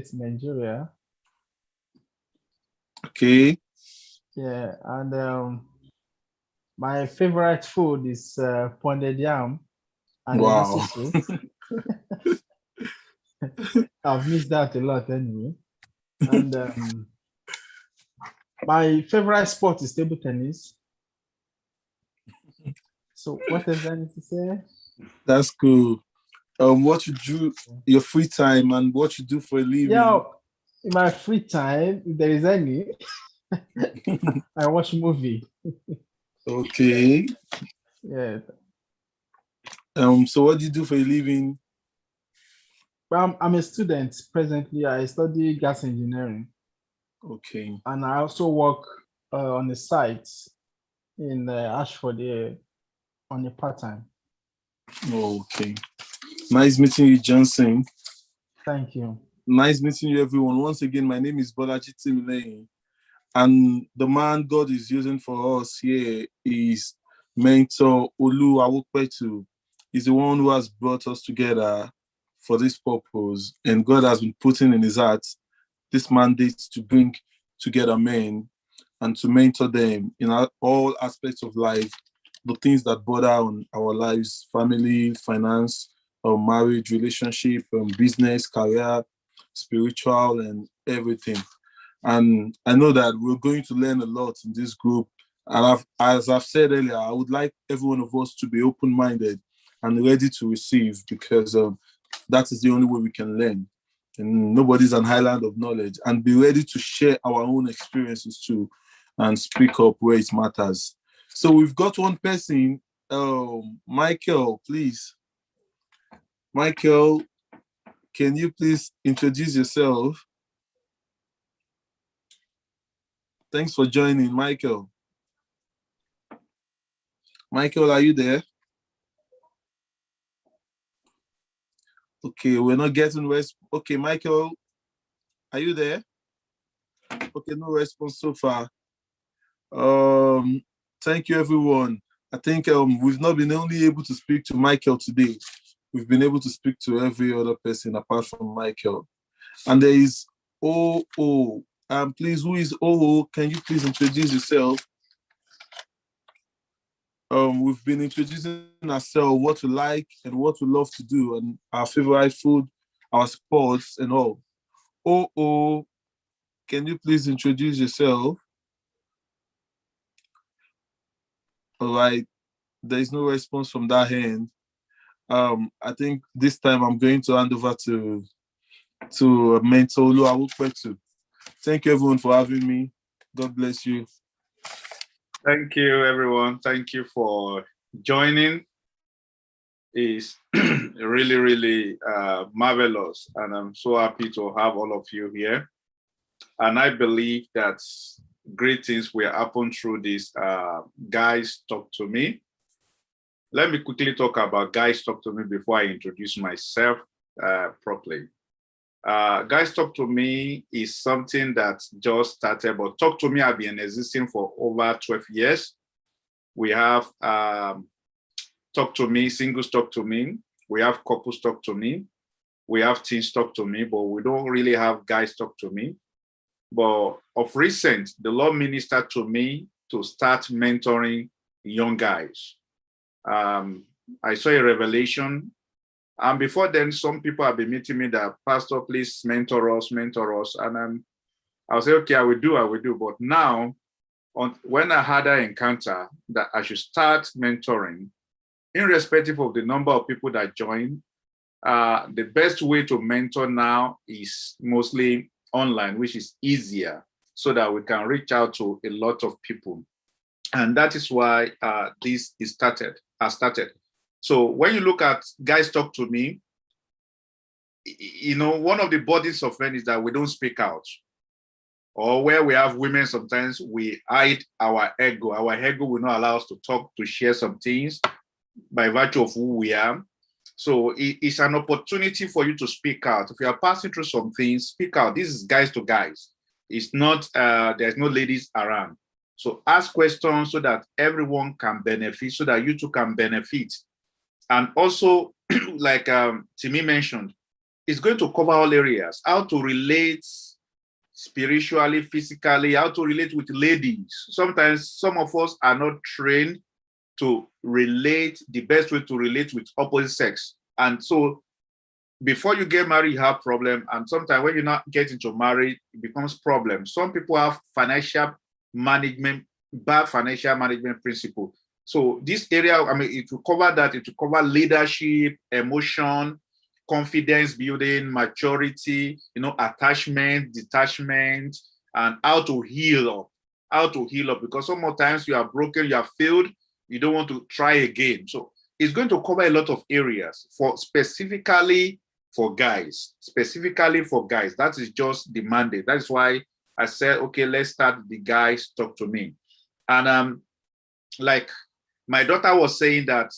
State, Nigeria. Okay. Yeah, and my favorite food is pounded yam and Wow. egusi soup. I've missed that a lot anyway. And my favorite sport is table tennis. So what else I need to say? That's cool. What you do, your free time, and what you do for a living? Yeah, in my free time, if there is any, I watch movie. Okay. Yeah. So what do you do for a living? I'm a student presently. I study gas engineering, Okay. and I also work on a site in Ashford here on a part-time. Okay. Nice meeting you, Johnson. Thank you. Nice meeting you, everyone. Once again, my name is Bolaji Timilane, and the man God is using for us here is Mentor Olu Awokpetu. He's the one who has brought us together for this purpose, and God has been putting in his heart this mandate to bring together men and to mentor them in all aspects of life, the things that border on our lives, family, finance, marriage, relationship, business, career, spiritual, and everything. And I know that we're going to learn a lot in this group. And as I've said earlier, I would like every one of us to be open-minded and ready to receive, because that is the only way we can learn. And nobody's an island of knowledge. And be ready to share our own experiences too and speak up where it matters. So we've got one person, Michael, please. Michael, can you please introduce yourself? Thanks for joining, Michael. Michael, are you there? Okay, we're not getting response. Okay, Michael, are you there? Okay, no response so far. Thank you, everyone. I think we've not been only able to speak to Michael today. We've been able to speak to every other person apart from Michael. And there is OO. Please, who is OO? Can you please introduce yourself? We've been introducing ourselves, what we like and what we love to do, and our favorite food, our sports, and all. OO, can you please introduce yourself? All right, there is no response from that hand. I think this time I'm going to hand over to Mentor Olu Awokpetu. Thank you, everyone, for having me. God bless you. Thank you, everyone. Thank you for joining. It's really, really marvelous. And I'm so happy to have all of you here. And I believe that great things will happen through this Guys Talk to Me. Let me quickly talk about Guys Talk to Me before I introduce myself properly. Guys Talk to Me is something that just started, but Talk to Me have been existing for over 12 years. We have Talk to Me, Singles Talk to Me. We have Couples Talk to Me. We have Teens Talk to Me, but we don't really have Guys Talk to Me. But of recent, the Lord ministered to me to start mentoring young guys. I saw a revelation. And before then, some people have been meeting me that, Pastor, please mentor us. And I'll say, okay, I will do. But now, when I had an encounter that I should start mentoring, irrespective of the number of people that join, the best way to mentor now is mostly online, which is easier, so that we can reach out to a lot of people. And that is why this has started. So when you look at Guys Talk to Me, one of the bodies of men is that we don't speak out. Or where we have women, sometimes we hide our ego. Our ego will not allow us to talk, to share some things by virtue of who we are. So it's an opportunity for you to speak out. If you are passing through some things, speak out. This is guys to guys. It's not, there's no ladies around. So ask questions so that everyone can benefit, so that you too can benefit. And also, like Timi mentioned, it's going to cover all areas, how to relate spiritually, physically, how to relate with ladies. Sometimes some of us are not trained to relate, the best way to relate with opposite sex. And so before you get married, you have problem. And sometimes when you're not getting to marriage, it becomes problem. Some people have financial management, bad financial management principle. So this area, I mean, it will cover that. It will cover leadership, emotion, confidence building, maturity, attachment, detachment, and how to heal up. How to heal up, because some more times you are broken, you are failed, you don't want to try again. So it's going to cover a lot of areas specifically for guys. Specifically for guys. That is just the mandate. That's why I said, okay, let's start the guys talk to me. And like my daughter was saying that,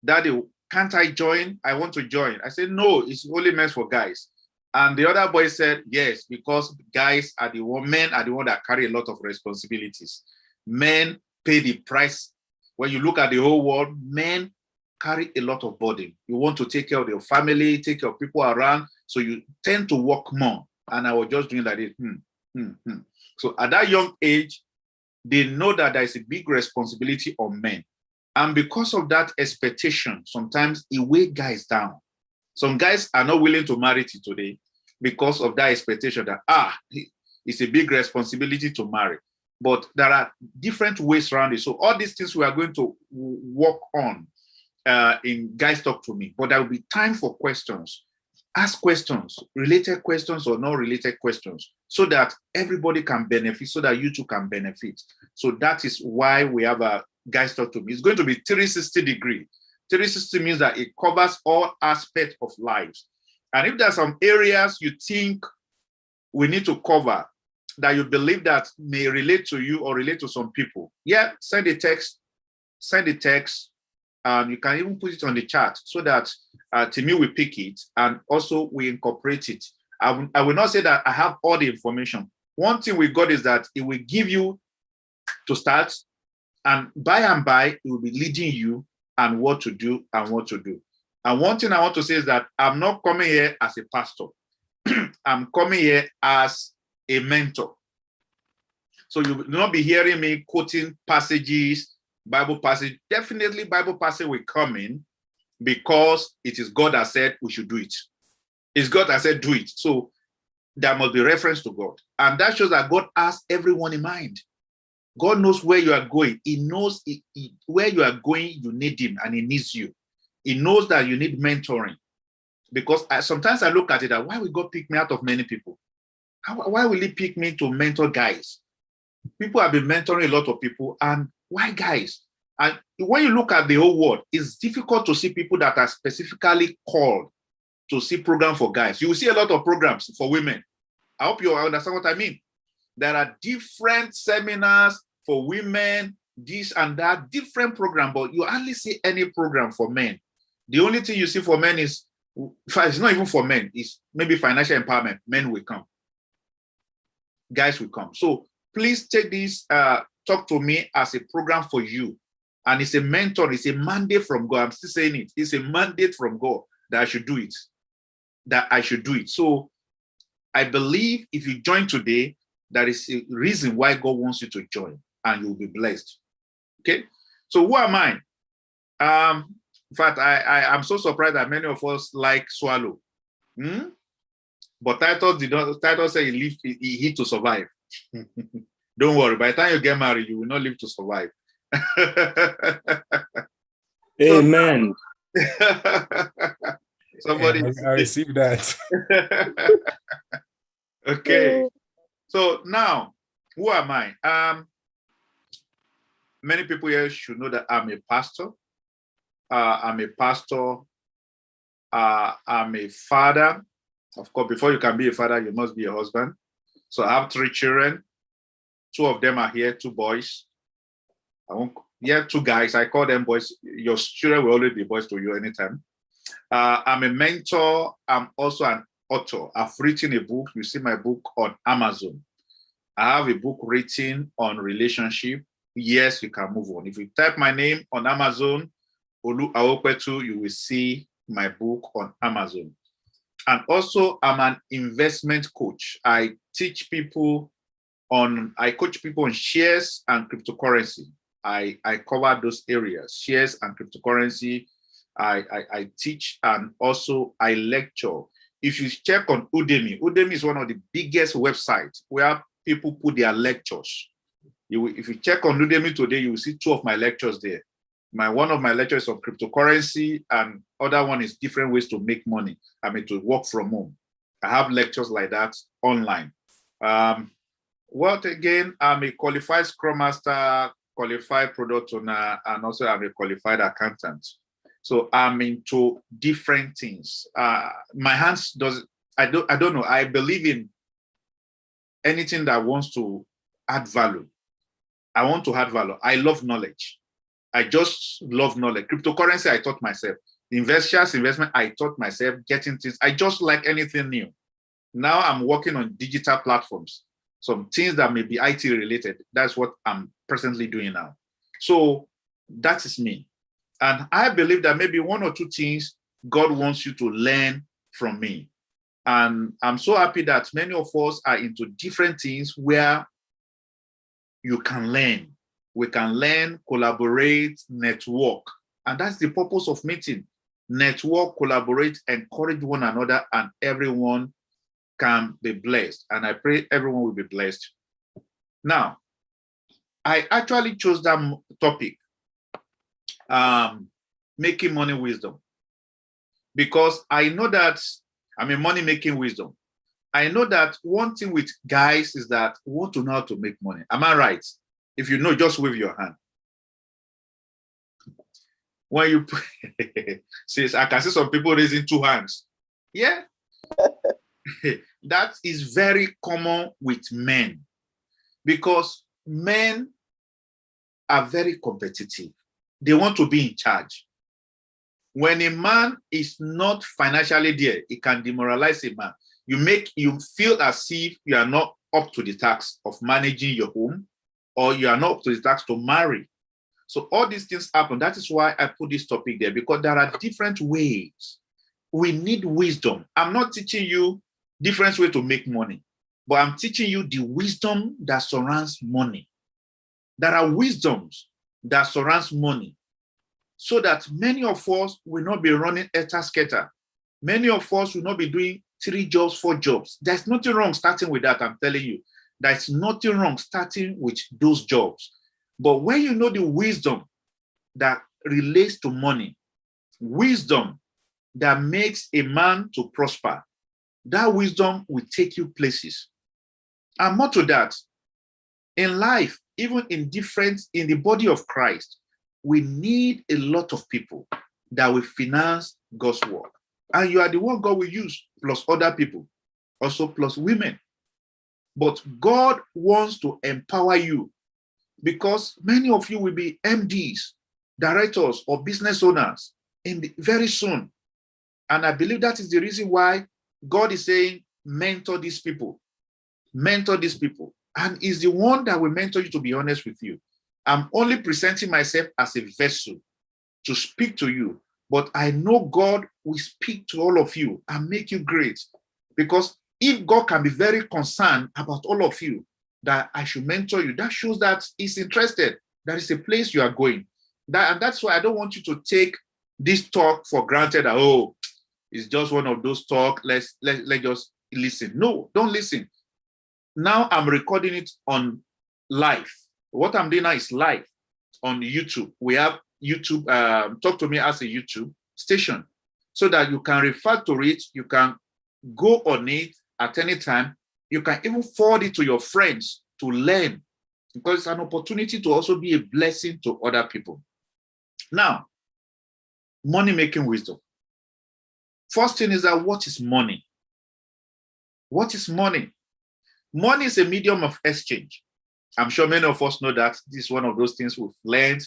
Daddy, can't I join? I want to join. I said, no, it's only meant for guys. And the other boy said, yes, because guys are men are the one that carry a lot of responsibilities. Men pay the price. When you look at the whole world, men carry a lot of burden. You want to take care of your family, take care of people around, so you tend to work more. And I was just doing like this. So at that young age, they know that there is a big responsibility on men. And because of that expectation, sometimes it weighs guys down. Some guys are not willing to marry today because of that expectation that, it's a big responsibility to marry. But there are different ways around it. So all these things we are going to work on in Guys Talk to Me. But there will be time for questions. Ask questions, related questions or not related questions, so that everybody can benefit, so that you too can benefit. So that is why we have a Guys Talk to Me. It's going to be 360 degree. 360 means that it covers all aspects of life. And if there are some areas you think we need to cover, that you believe that may relate to you or relate to some people, send a text. You can even put it on the chat so that Timmy will pick it, and also we incorporate it. I will not say that I have all the information. One thing we got is that it will give you to start, and by and by, it will be leading you and what to do and what to do. And one thing I want to say is that I'm not coming here as a pastor. I'm coming here as a mentor. So you will not be hearing me quoting passages, Bible passage. Definitely Bible passage will come in, because it is God that said we should do it. It's God that said do it. So there must be reference to God. And that shows that God has everyone in mind. God knows where you are going. He knows where you are going, you need him, and he needs you. He knows that you need mentoring. Because sometimes I look at it that, why will God pick me out of many people? Why will he pick me to mentor guys? People have been mentoring a lot of people, and why guys? And when you look at the whole world, it's difficult to see people that are specifically called to see programs for guys. You will see a lot of programs for women. I hope you understand what I mean. There are different seminars for women, this and that, different programs, but you hardly see any program for men. The only thing you see for men is, it's not even for men, it's maybe financial empowerment. Men will come. Guys will come. So please take this Talk to Me as a program for you. And it's a mentor, it's a mandate from God. I'm still saying it. It's a mandate from God that I should do it. So I believe if you join today, there is a reason why God wants you to join, and you'll be blessed. Okay? So who am I? In fact, I'm so surprised that many of us like swallow. But Titus said he hit to survive. Don't worry, by the time you get married, you will not live to survive. Amen. Somebody, I received that. Okay. So now, who am I? Many people here should know that I'm a pastor. I'm a father. Of course, before you can be a father, you must be a husband. So I have 3 children. 2 of them are here, 2 boys. Yeah, 2 guys. I call them boys. Your children will always be boys to you anytime. I'm a mentor. I'm also an author. I've written a book. You see my book on Amazon. I have a book written on relationship. Yes, you can move on. If you type my name on Amazon, Olu Awokwetu, you will see my book on Amazon. And also, I'm an investment coach. I coach people on shares and cryptocurrency. I cover those areas, shares and cryptocurrency. I teach, and also I lecture. If you check on Udemy is one of the biggest websites where people put their lectures. If you check on Udemy today, you will see 2 of my lectures there. One of my lectures is on cryptocurrency, and other one is different ways to make money. To work from home. I have lectures like that online. What again? I'm a qualified Scrum Master, qualified product owner, and also I'm a qualified accountant. So I'm into different things. My hands I don't know. I believe in anything that wants to add value. I want to add value. I love knowledge. I just love knowledge. Cryptocurrency, I taught myself. Investment, I taught myself. Getting things, I just like anything new. Now I'm working on digital platforms. Some things that may be IT related. That's what I'm presently doing now. So that is me. And I believe that maybe 1 or 2 things God wants you to learn from me. And I'm so happy that many of us are into different things where you can learn. We can learn, collaborate, network. And that's the purpose of meeting. Network, collaborate, encourage one another, and everyone can be blessed. And I pray everyone will be blessed. Now, I actually chose that topic, making money wisdom, because I know that money-making wisdom. I know that one thing with guys is that we want to know how to make money. Am I right? If you know, just wave your hand. When you says, I can see some people raising 2 hands. Yeah. That is very common with men, because men are very competitive. They want to be in charge. When a man is not financially there, it can demoralize a man. You feel as if you are not up to the task of managing your home, or you are not up to the task to marry. So all these things happen. That is why I put this topic there, because there are different ways. We need wisdom. I'm not teaching you different ways to make money, but I'm teaching you the wisdom that surrounds money. There are wisdoms that surrounds money, so that many of us will not be running eta-sketa. Many of us will not be doing 3 jobs, 4 jobs. There's nothing wrong starting with that, I'm telling you. There's nothing wrong starting with those jobs. But when you know the wisdom that relates to money, wisdom that makes a man to prosper, that wisdom will take you places. And more to that, in life, even in the body of Christ, we need a lot of people that will finance God's work. And you are the one God will use, plus other people, also plus women. But God wants to empower you, because many of you will be MDs, directors, or business owners very soon. And I believe that is the reason why God is saying, mentor these people. Mentor these people. And is the one that will mentor you, to be honest with you. I'm only presenting myself as a vessel to speak to you. But I know God will speak to all of you and make you great. Because if God can be very concerned about all of you, that I should mentor you, that shows that He's interested. That is a place you are going. And that's why I don't want you to take this talk for granted. That, oh, it's just one of those talk. Let's just listen. No, don't listen. Now I'm recording it on live. What I'm doing now is live on YouTube. We have YouTube, Talk to Me as a YouTube station, so that you can refer to it. You can go on it at any time. You can even forward it to your friends to learn, because it's an opportunity to also be a blessing to other people. Now, money-making wisdom. First thing is that, what is money? What is money? Money is a medium of exchange. I'm sure many of us know that this is one of those things we've learned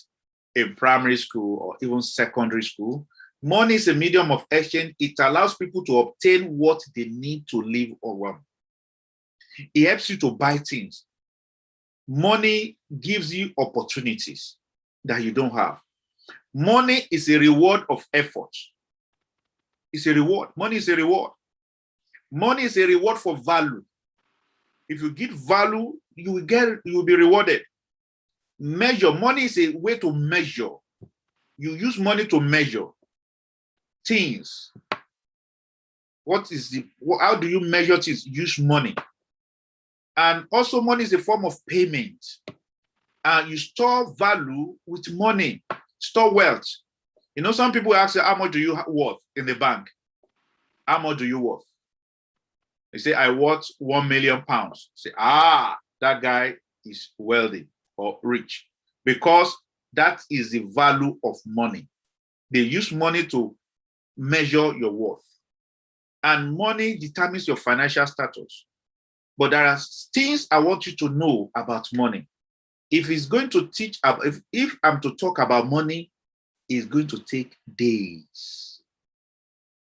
in primary school or even secondary school. Money is a medium of exchange. It allows people to obtain what they need to live on. It helps you to buy things. Money gives you opportunities that you don't have. Money is a reward of effort. It's a reward. Money is a reward. Money is a reward for value. If you give value, you will be rewarded. Measure. Money is a way to measure. You use money to measure things. How do you measure things? Use money. And also money is a form of payment. And you store value with money. Store wealth. You know, some people ask you, how much do you worth in the bank? How much do you worth? They say, I worth £1 million. Say, that guy is wealthy or rich. Because that is the value of money. They use money to measure your worth. And money determines your financial status. But there are things I want you to know about money. If it's going to teach, if I'm to talk about money, it's going to take days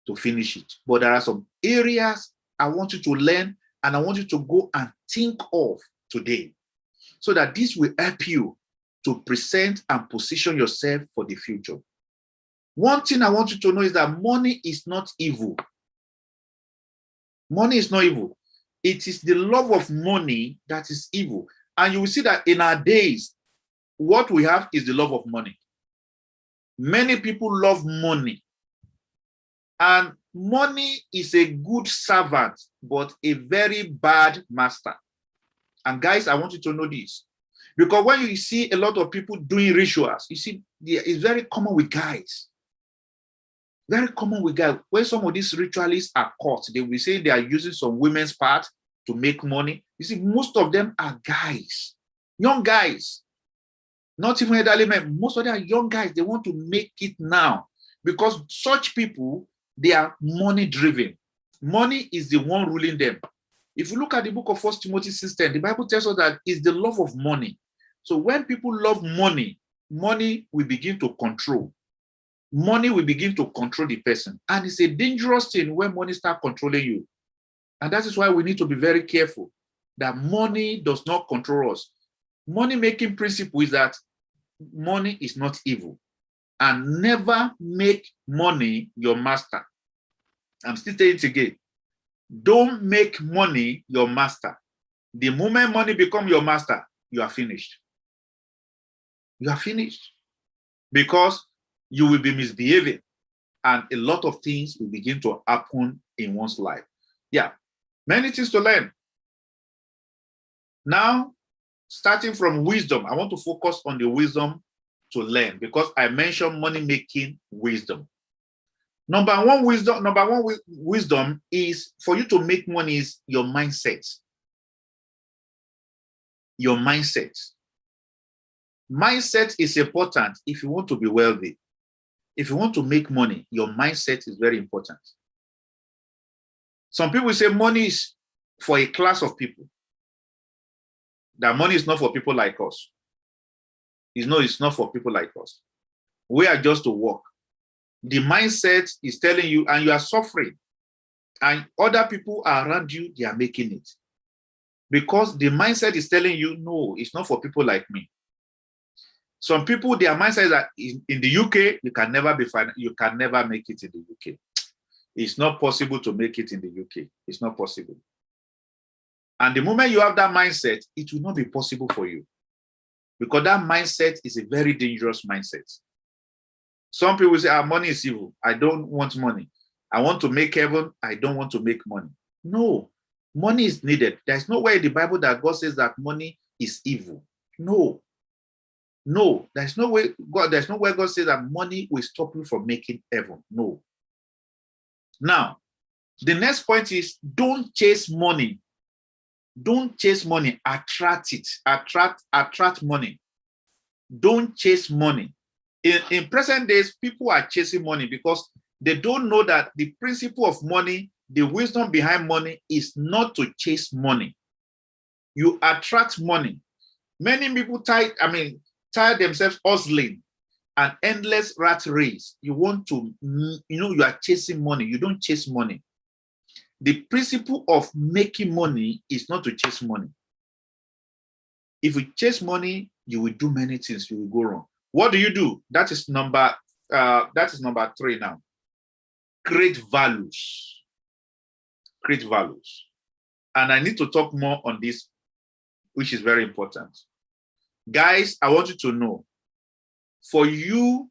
to finish it. But there are some areas I want you to learn and I want you to go and think of today so that this will help you to present and position yourself for the future. One thing I want you to know is that money is not evil. Money is not evil. It is the love of money that is evil. And you will see that in our days, what we have is the love of money. Many people love money. And money is a good servant, but a very bad master. And guys, I want you to know this. Because when you see a lot of people doing rituals, you see, it's very common with guys. Very common with guys. When some of these ritualists are caught, they will say they are using some women's part to make money. You see, most of them are guys, young guys, not even elderly men. Most of them are young guys. They want to make it now because such people, they are money driven. Money is the one ruling them. If you look at the book of 1 Timothy 6:10, the Bible tells us that it's the love of money. So when people love money, money will begin to control. Money will begin to control the person. And it's a dangerous thing when money starts controlling you. And that is why we need to be very careful that money does not control us. Money-making principle is that money is not evil. And never make money your master. I'm still saying it again. Don't make money your master. The moment money becomes your master, you are finished. You are finished. Because you will be misbehaving. And a lot of things will begin to happen in one's life. Yeah. Many things to learn. Now, starting from wisdom, I want to focus on the wisdom to learn because I mentioned money-making wisdom. Number one wisdom is for you to make money is your mindset. Your mindset. Mindset is important if you want to be wealthy. If you want to make money, your mindset is very important. Some people say money is for a class of people. That money is not for people like us. It's not for people like us. We are just to work. The mindset is telling you, and you are suffering. And other people around you, they are making it. Because the mindset is telling you, no, it's not for people like me. Some people, their mindset is that in the UK, you can never make it in the UK. It's not possible to make it in the UK. It's not possible. And the moment you have that mindset, it will not be possible for you. Because that mindset is a very dangerous mindset. Some people say, money is evil. I don't want money. I want to make heaven. I don't want to make money. No, money is needed. There's nowhere in the Bible that God says that money is evil. No. No, there's no way God says that money will stop you from making heaven. No. Now, the next point is don't chase money. Don't chase money. Attract it. Attract money. Don't chase money. In present days, people are chasing money because they don't know that the principle of money, the wisdom behind money is not to chase money. You attract money. Many people tire themselves hustling an endless rat race. You want to, you are chasing money. You don't chase money. The principle of making money is not to chase money. If you chase money, you will do many things. You will go wrong. What do you do? That is number 3 now. Create values. create values. And I need to talk more on this, which is very important. Guys, I want you to know, for you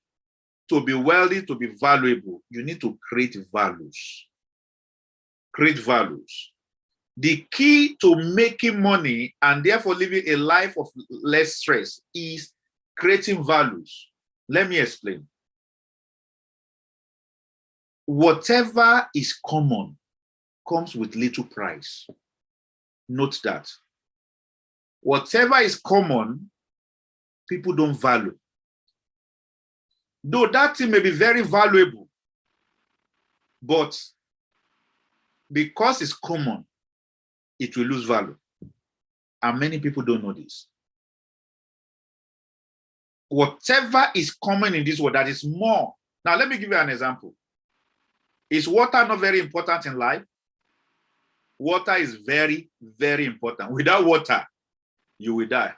to be wealthy, to be valuable, you need to create values. Create values. The key to making money and therefore living a life of less stress is creating values. Let me explain. Whatever is common comes with little price. Note that. Whatever is common, people don't value. Though that thing may be very valuable, but because it's common, it will lose value. And many people don't know this. Whatever is common in this world that is more. Now, let me give you an example. Is water not very important in life? Water is very, very important. Without water, you will die.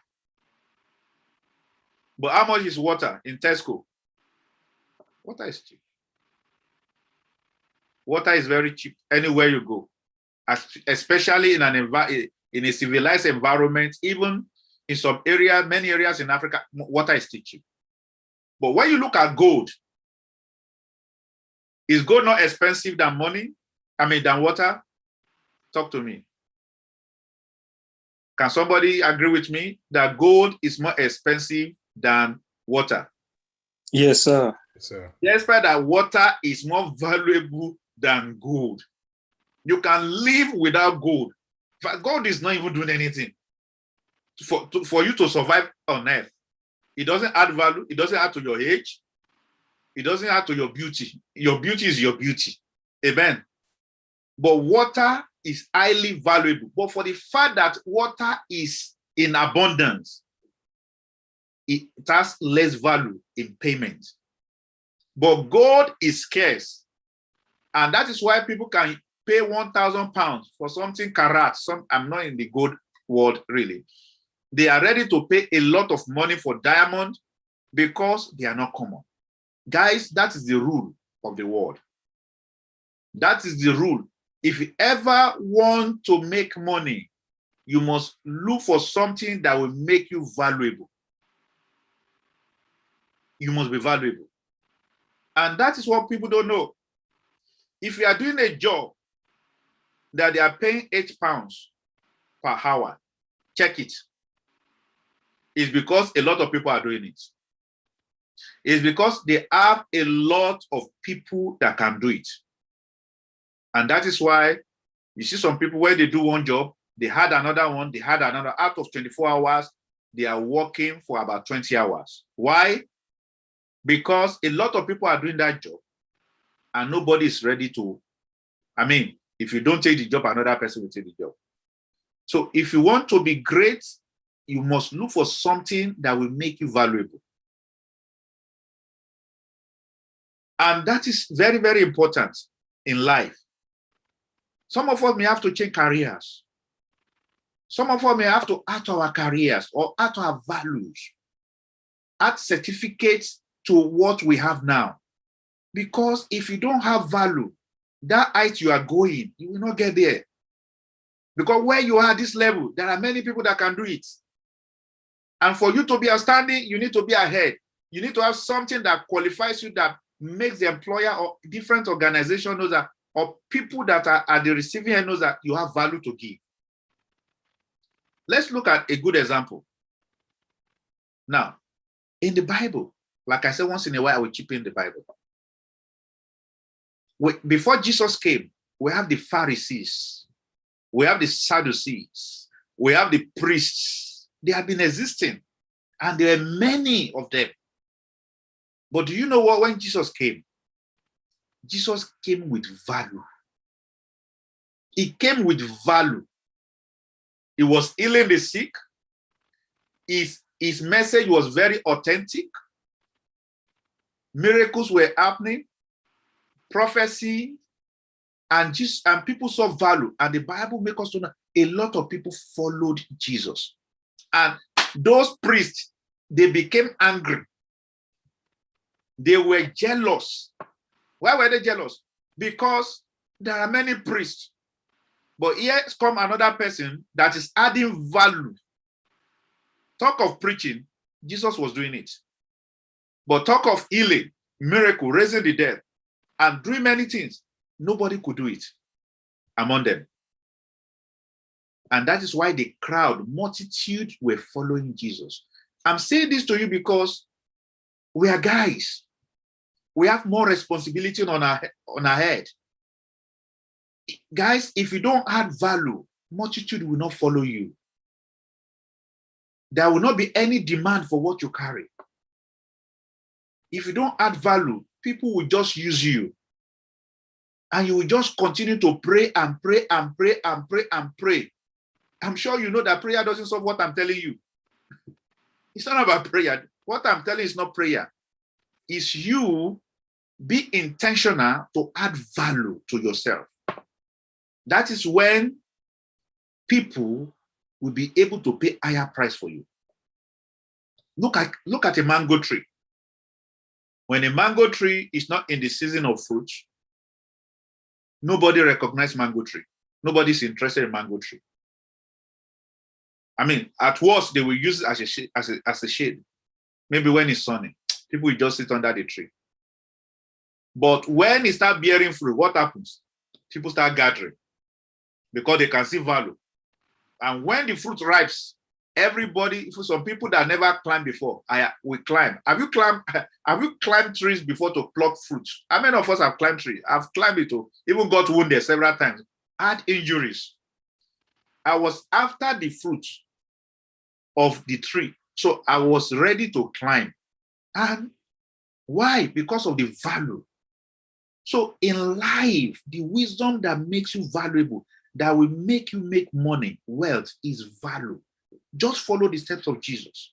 But how much is water in Tesco? Water is cheap. Water is very cheap anywhere you go, especially in a civilized environment. Even in some areas, many areas in Africa, water is still cheap. But when you look at gold, is gold not expensive than money? I mean, than water? Talk to me. Can somebody agree with me that gold is more expensive than water? Yes, sir. Yes, sir. Despite that water is more valuable than gold. You can live without gold. Gold is not even doing anything for you to survive on earth. It doesn't add value. It doesn't add to your age. It doesn't add to your beauty. Your beauty is your beauty. Amen. But water is highly valuable. But for the fact that water is in abundance, it has less value in payment. But gold is scarce. And that is why people can pay 1,000 pounds for something karat. I'm not in the gold world, really. They are ready to pay a lot of money for diamond because they are not common. Guys, that is the rule of the world. That is the rule. If you ever want to make money, you must look for something that will make you valuable. You must be valuable. And that is what people don't know. If you are doing a job that they are paying 8 pounds per hour, check it. It's because a lot of people are doing it. It's because they have a lot of people that can do it. And that is why you see some people where they do one job, they had another one, they had another. Out of 24 hours, they are working for about 20 hours. Why? Because a lot of people are doing that job and nobody is ready to, I mean, if you don't take the job, another person will take the job. So if you want to be great, you must look for something that will make you valuable. And that is very, very important in life. Some of us may have to change careers. Some of us may have to add to our careers or add to our values, add certificates to what we have now. Because if you don't have value, that height you are going, you will not get there. Because where you are at this level, there are many people that can do it. And for you to be outstanding, you need to be ahead. You need to have something that qualifies you, that makes the employer or different organization knows that, or people that are at the receiving end knows that you have value to give. Let's look at a good example. Now, in the Bible, like I said, once in a while, I will chip in the Bible. Before Jesus came, we have the Pharisees, we have the Sadducees, we have the priests. They have been existing, and there are many of them. But do you know what? When Jesus came with value. He came with value. He was healing the sick. His message was very authentic. Miracles were happening. Prophecy, and people saw value. And the Bible makes us to know a lot of people followed Jesus. And those priests, they became angry. They were jealous. Why were they jealous? Because there are many priests. But here comes another person that is adding value. Talk of preaching, Jesus was doing it. But talk of healing, miracle, raising the dead, and doing many things, nobody could do it among them. And that is why the crowd, multitude were following Jesus. I'm saying this to you because we are guys. We have more responsibility on our head. Guys, if you don't add value, multitude will not follow you. There will not be any demand for what you carry. If you don't add value, people will just use you. And you will just continue to pray and pray and pray and pray and pray. I'm sure you know that prayer doesn't solve what I'm telling you. It's not about prayer. What I'm telling you is not prayer. It's you be intentional to add value to yourself. That is when people will be able to pay higher price for you. Look at a mango tree. When a mango tree is not in the season of fruit, nobody recognizes mango tree. Nobody's interested in mango tree. I mean, at worst, they will use it as a shade. Maybe when it's sunny, people will just sit under the tree. But when it starts bearing fruit, what happens? People start gathering because they can see value. And when the fruit ripes, everybody, for some people that never climbed before, we climb. Have you climbed trees before to pluck fruit? How many of us have climbed trees? I've climbed it too, even got wounded several times, had injuries. I was after the fruit of the tree. So I was ready to climb. And why? Because of the value. So in life, the wisdom that makes you valuable, that will make you make money, wealth, is value. Just follow the steps of Jesus.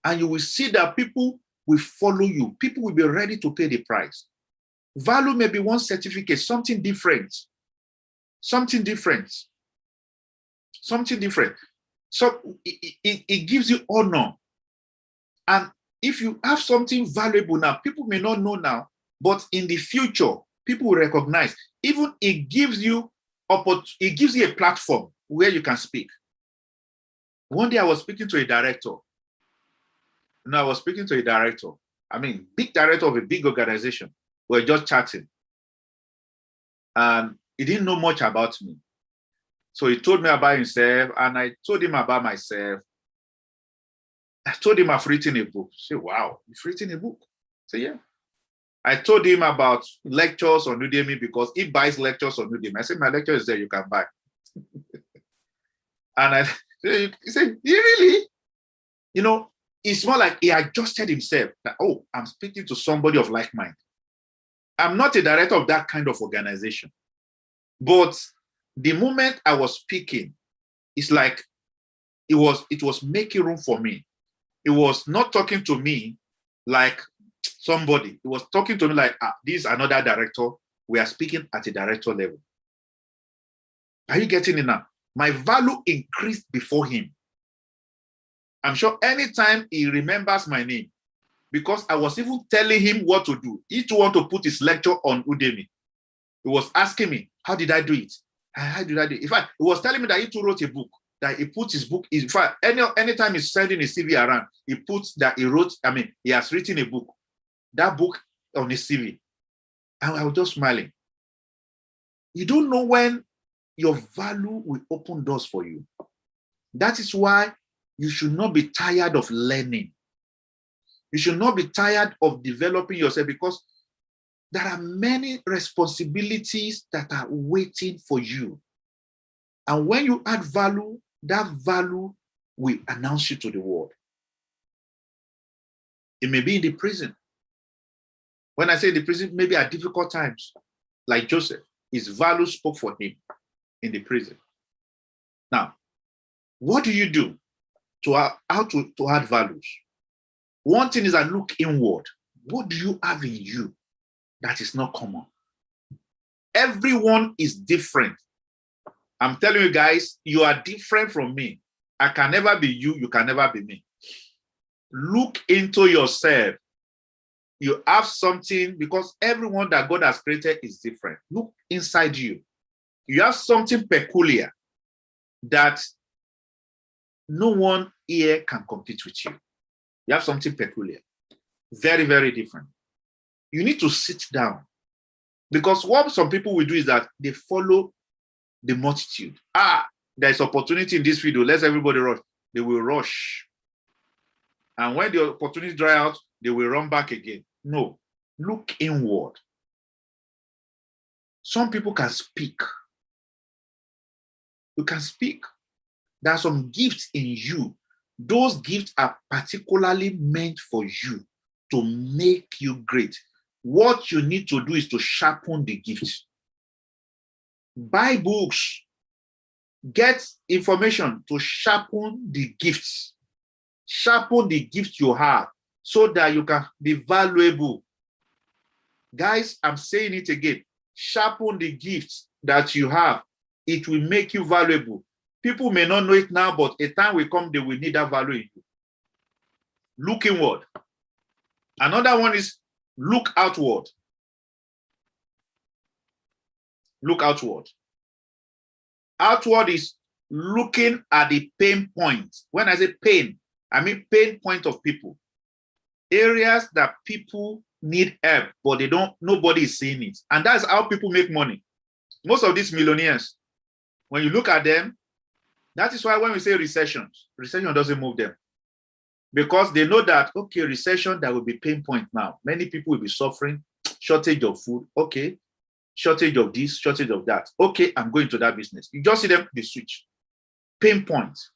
And you will see that people will follow you. People will be ready to pay the price. Value may be one certificate, something different. Something different. Something different. So it gives you honor. And if you have something valuable now, people may not know now, but in the future, people will recognize. Even it gives you a platform where you can speak. One day I was speaking to a director. I mean, big director of a big organization. We were just chatting. And he didn't know much about me. So he told me about himself, and I told him about myself. I told him I've written a book. He said, wow, you've written a book? I said, yeah. I told him about lectures on Udemy because he buys lectures on Udemy. I said, my lecture is there, you can buy. And he said, you really? You know, it's more like he adjusted himself. That, oh, I'm speaking to somebody of like mind. I'm not a director of that kind of organization. But the moment I was speaking, it's like it was making room for me. It was not talking to me like somebody. It was talking to me like, this is another director. We are speaking at a director level. Are you getting it now? My value increased before him. I'm sure anytime he remembers my name, because I was even telling him what to do. He too want to put his lecture on Udemy. He was asking me, how did I do it? How did I do it? In fact, he was telling me that he too wrote a book, that he put his book. In fact, anytime he's sending his CV around, he puts that he has written a book. That book on his CV. And I was just smiling. You don't know when your value will open doors for you. That is why you should not be tired of learning. You should not be tired of developing yourself, because there are many responsibilities that are waiting for you. And when you add value, that value will announce you to the world. It may be in the prison. When I say the prison, maybe at difficult times, like Joseph, his value spoke for him in the prison. Now, what do you do to add values? One thing is I look inward. What do you have in you that is not common? Everyone is different. I'm telling you guys, you are different from me. I can never be you. You can never be me. Look into yourself. You have something, because everyone that God has created is different. Look inside you. You have something peculiar that no one here can compete with you. You have something peculiar. Very, very different. You need to sit down. Because what some people will do is that they follow the multitude. There's opportunity in this video. Let everybody rush. They will rush. And when the opportunity dry out, they will run back again. No. Look inward. Some people can speak. You can speak. There are some gifts in you. Those gifts are particularly meant for you to make you great. What you need to do is to sharpen the gift. Buy books. Get information to sharpen the gifts. Sharpen the gift you have so that you can be valuable. Guys, I'm saying it again. Sharpen the gifts that you have. It will make you valuable. People may not know it now, but a time will come, they will need that value in you. Look inward. Another one is look outward. Look outward. Outward is looking at the pain points. When I say pain, I mean pain point of people. Areas that people need help, but they don't, nobody is seeing it. And that's how people make money. Most of these millionaires, when you look at them, that is why when we say recession doesn't move them. Because they know that, okay, recession, that will be pain point now. Many people will be suffering, shortage of food, okay, shortage of this, shortage of that. Okay, I'm going to that business. You just see them, they switch. Pain points.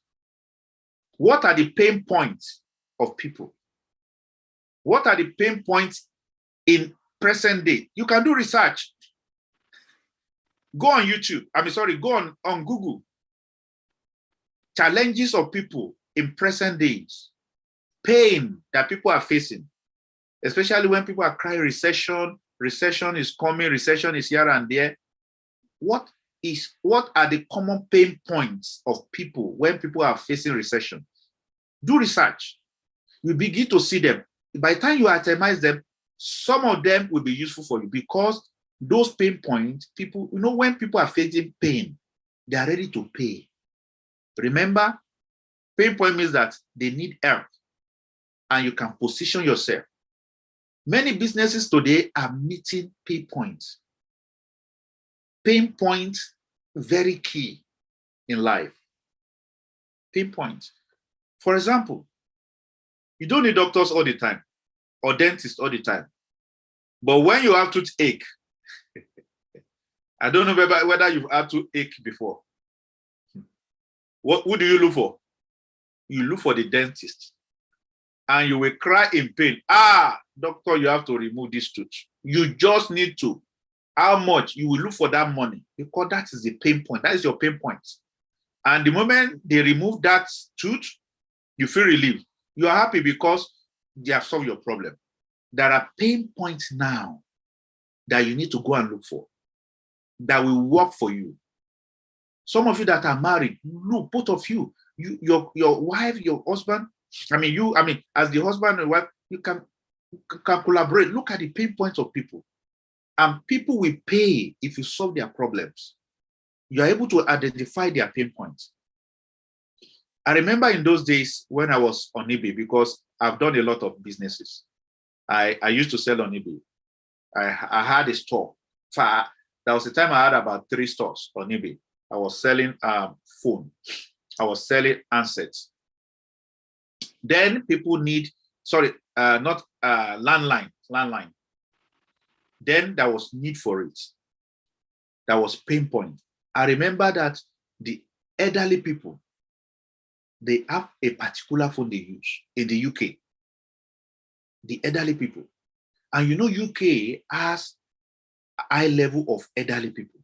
What are the pain points of people? What are the pain points in present day? You can do research. Go on YouTube. Go on Google. Challenges of people in present days. Pain that people are facing. Especially when people are crying recession. Recession is coming. Recession is here and there. What are the common pain points of people when people are facing recession? Do research. You begin to see them. By the time you itemize them, some of them will be useful for you because those pain points, people, when people are facing pain, they are ready to pay. Remember, pain point means that they need help and you can position yourself. Many businesses today are meeting pain points. Pain points, very key in life. Pain points. For example, you don't need doctors all the time or dentists all the time. But when you have toothache, I don't know whether you've had toothache before. Who do you look for? You look for the dentist. And you will cry in pain. Doctor, you have to remove this tooth. You just need to. How much? You will look for that money because that is the pain point. That is your pain point. And the moment they remove that tooth, you feel relieved. You are happy because they have solved your problem. There are pain points now that you need to go and look for that will work for you. Some of you that are married, look, both of you, your wife, your husband, as the husband and wife, you can collaborate. Look at the pain points of people. And people will pay if you solve their problems. You are able to identify their pain points. I remember in those days when I was on eBay, because I've done a lot of businesses. I used to sell on eBay. I had a store. There was a time I had about 3 stores on eBay. I was selling phone. I was selling handsets. Then people need, landline. Then there was need for it. That was pain point. I remember that the elderly people, they have a particular phone they use in the UK. The elderly people. And UK has a high level of elderly people.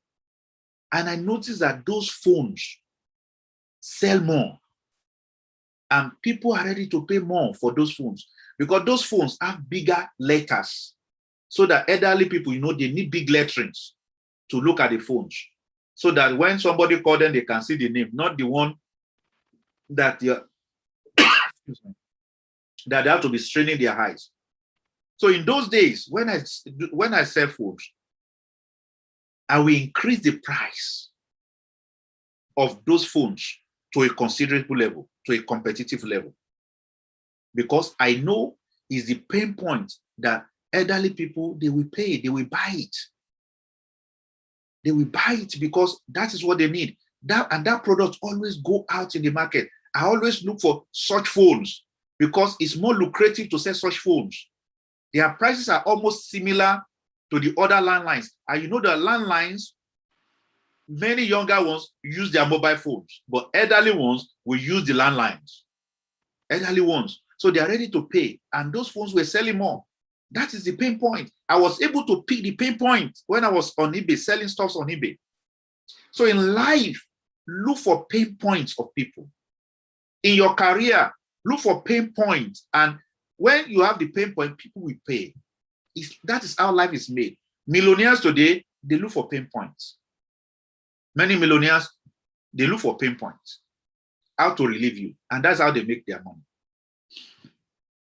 And I noticed that those phones sell more. And people are ready to pay more for those phones because those phones have bigger letters. So that elderly people, they need big letterings to look at the phones. So that when somebody calls them, they can see the name, not the one that that they have to be straining their eyes. So in those days, when I sell phones, I will increase the price of those phones to a considerable level, to a competitive level. Because I know is the pain point that elderly people, they will pay, they will buy it. They will buy it because that is what they need. That product always go out in the market. I always look for such phones because it's more lucrative to sell such phones. Their prices are almost similar to the other landlines. And you know the landlines, many younger ones use their mobile phones, but elderly ones will use the landlines. Elderly ones. So they are ready to pay. And those phones were selling more. That is the pain point. I was able to pick the pain point when I was on eBay, selling stuff on eBay. So in life, look for pain points of people. In your career, look for pain points. And when you have the pain point, people will pay. That is how life is made. Millionaires today, they look for pain points. Many millionaires, they look for pain points. How to relieve you. And that's how they make their money.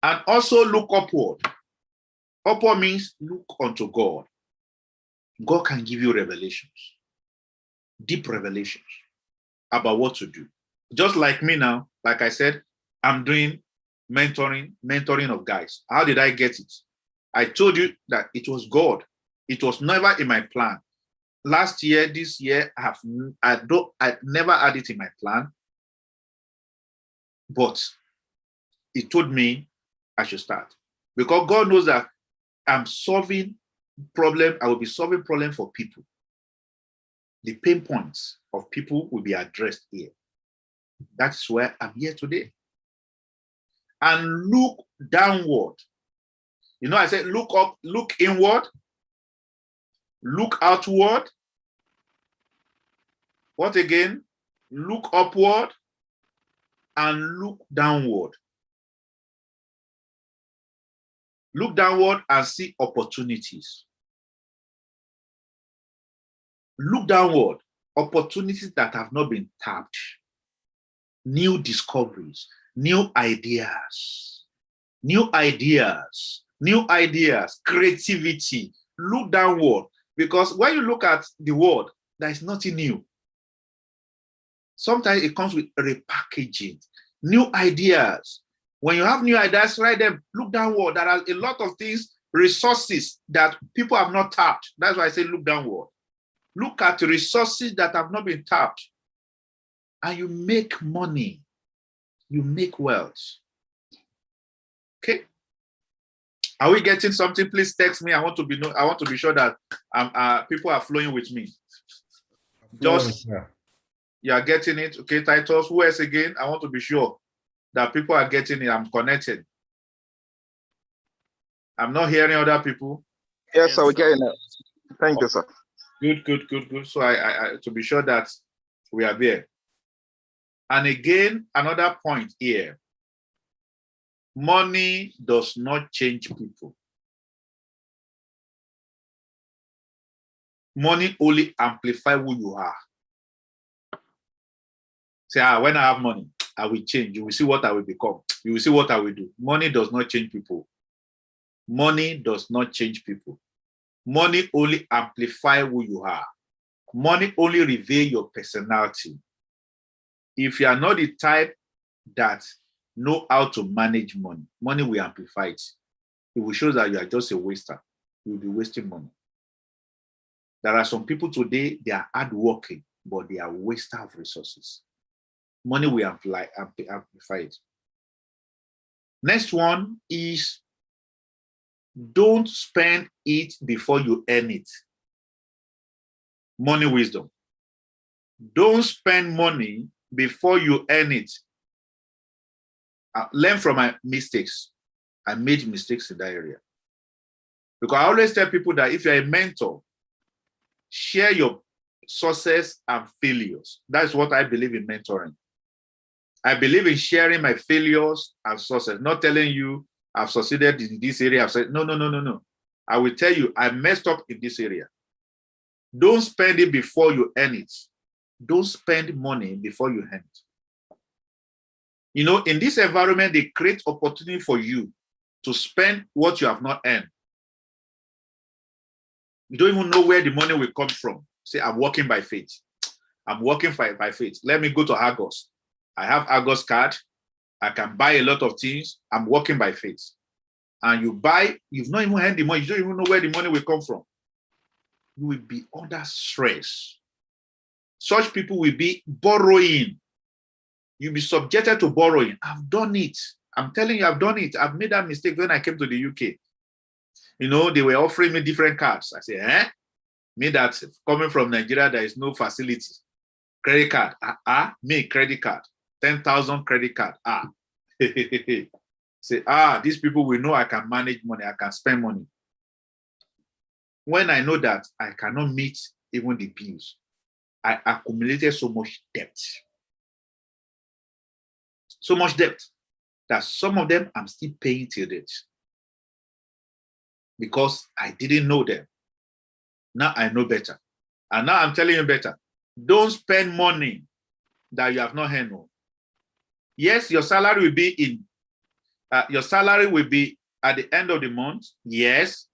And also look upward. Upward means look unto God. God can give you revelations, deep revelations about what to do. Just like me now, like I said, I'm doing mentoring of guys. How did I get it? I told you that it was God. It was never in my plan. Last year, this year, I never had it in my plan. But he told me I should start. Because God knows that I'm solving problem. I will be solving problem for people. The pain points of people will be addressed here. That's where I'm here today. And look downward. You know, I said look up, look inward, look outward. What again? Look upward and look downward. Look downward and see opportunities. Look downward, opportunities that have not been tapped. New discoveries, new ideas, creativity. Look downward, because when you look at the world, there is nothing new. Sometimes it comes with repackaging, new ideas. When you have new ideas, write them, look downward. There are a lot of things, resources that people have not tapped. That's why I say look downward. Look at resources that have not been tapped. And you make money. You make wealth. Okay? Are we getting something? Please text me. I want to be sure that people are flowing with me. Just you are getting it. Okay, Titus. Who else again? I want to be sure that people are getting it. I'm connected. I'm not hearing other people. Yes, sir, we're getting it. Thank you, sir. Good. So I to be sure that we are there. And again, another point here. Money does not change people. Money only amplifies who you are. Say, when I have money, I will change. You will see what I will become. You will see what I will do. Money does not change people. Money does not change people. Money only amplifies who you are. Money only reveals your personality. If you are not the type that know how to manage money, money will amplify it. It will show that you are just a waster. You will be wasting money. There are some people today, they are hardworking, but they are waster of resources. Money will amplify it. Next one is don't spend it before you earn it. Money wisdom. Don't spend money before you earn it. Learn from my mistakes. I made mistakes in that area. Because I always tell people that if you're a mentor, share your success and failures. That's what I believe in mentoring. I believe in sharing my failures and success, not telling you I've succeeded in this area. I've said, no. I will tell you I messed up in this area. Don't spend it before you earn it. Don't spend money before you earn it. You know, in this environment, they create opportunity for you to spend what you have not earned. You don't even know where the money will come from. Say, I'm working by faith. I'm working by faith. Let me go to Argos. I have Argos card. I can buy a lot of things. I'm working by faith. And you buy, you've not even had the money. You don't even know where the money will come from. You will be under stress. Such people will be borrowing. You'll be subjected to borrowing. I've done it. I'm telling you, I've done it. I've made that mistake when I came to the UK. You know, they were offering me different cards. I said, me that coming from Nigeria, there is no facility. Credit card, me credit card, 10,000 credit card, Say, these people will know I can manage money, I can spend money. When I know that I cannot meet even the bills, I accumulated so much debt. So much debt that some of them I'm still paying till date. Because I didn't know them. Now I know better. And now I'm telling you better. Don't spend money that you have not earned. Yes, your salary will be at the end of the month. Yes.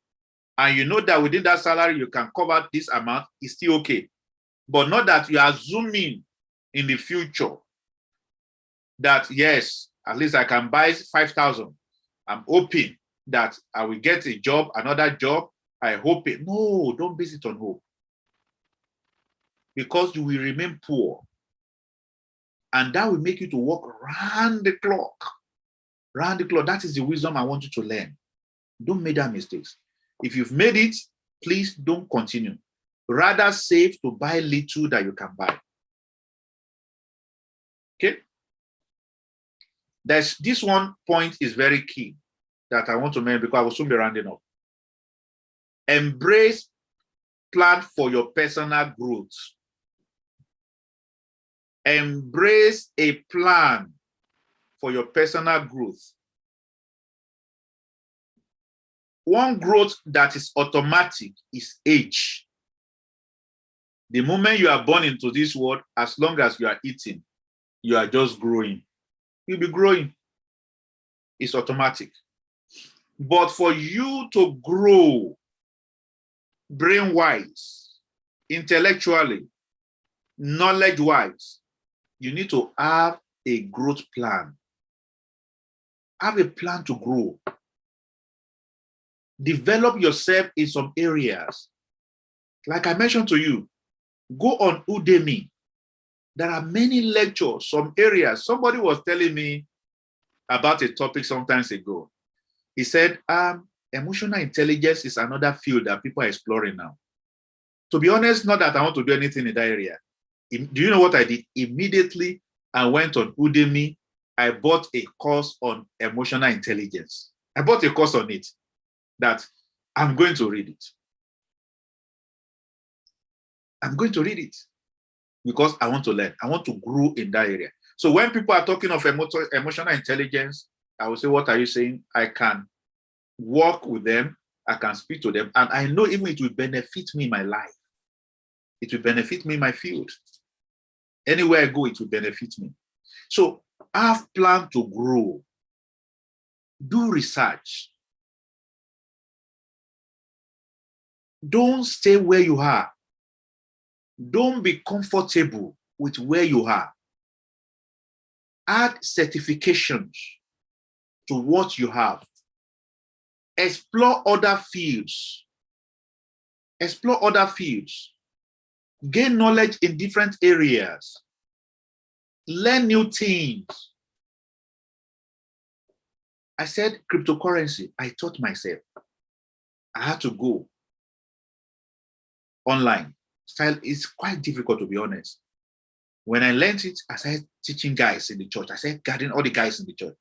And you know that within that salary, you can cover this amount. It's still okay. But not that you are zooming in the future that, yes, at least I can buy 5,000. I'm hoping that I will get a job, another job. I hope it. No, don't base it on hope. Because you will remain poor. And that will make you to work round the clock. Round the clock. That is the wisdom I want you to learn. Don't make that mistakes. If you've made it, please don't continue. Rather save to buy little that you can buy. Okay? This one point is very key that I want to mention because I will soon be rounding up. Embrace plan for your personal growth. Embrace a plan for your personal growth. One growth that is automatic is age. The moment you are born into this world, as long as you are eating, you are just growing. You'll be growing. It's automatic. But for you to grow brain-wise, intellectually, knowledge-wise, you need to have a growth plan. Have a plan to grow. Develop yourself in some areas. Like I mentioned to you, go on Udemy. There are many lectures, some areas. Somebody was telling me about a topic some time ago. He said, emotional intelligence is another field that people are exploring now. To be honest, not that I want to do anything in that area. Do you know what I did? Immediately, I went on Udemy. I bought a course on emotional intelligence. I bought a course on it that I'm going to read it. I'm going to read it because I want to learn. I want to grow in that area. So when people are talking of emotional intelligence, I will say, what are you saying? I can work with them. I can speak to them. And I know even it will benefit me in my life. It will benefit me in my field. Anywhere I go, it will benefit me. So have plan to grow. Do research. Don't stay where you are. Don't be comfortable with where you are. Add certifications to what you have. Explore other fields. Explore other fields. Gain knowledge in different areas. Learn new things. I said cryptocurrency. I taught myself. I had to go online. It's quite difficult, to be honest. When I learned it, I started teaching guys in the church. I started guiding all the guys in the church.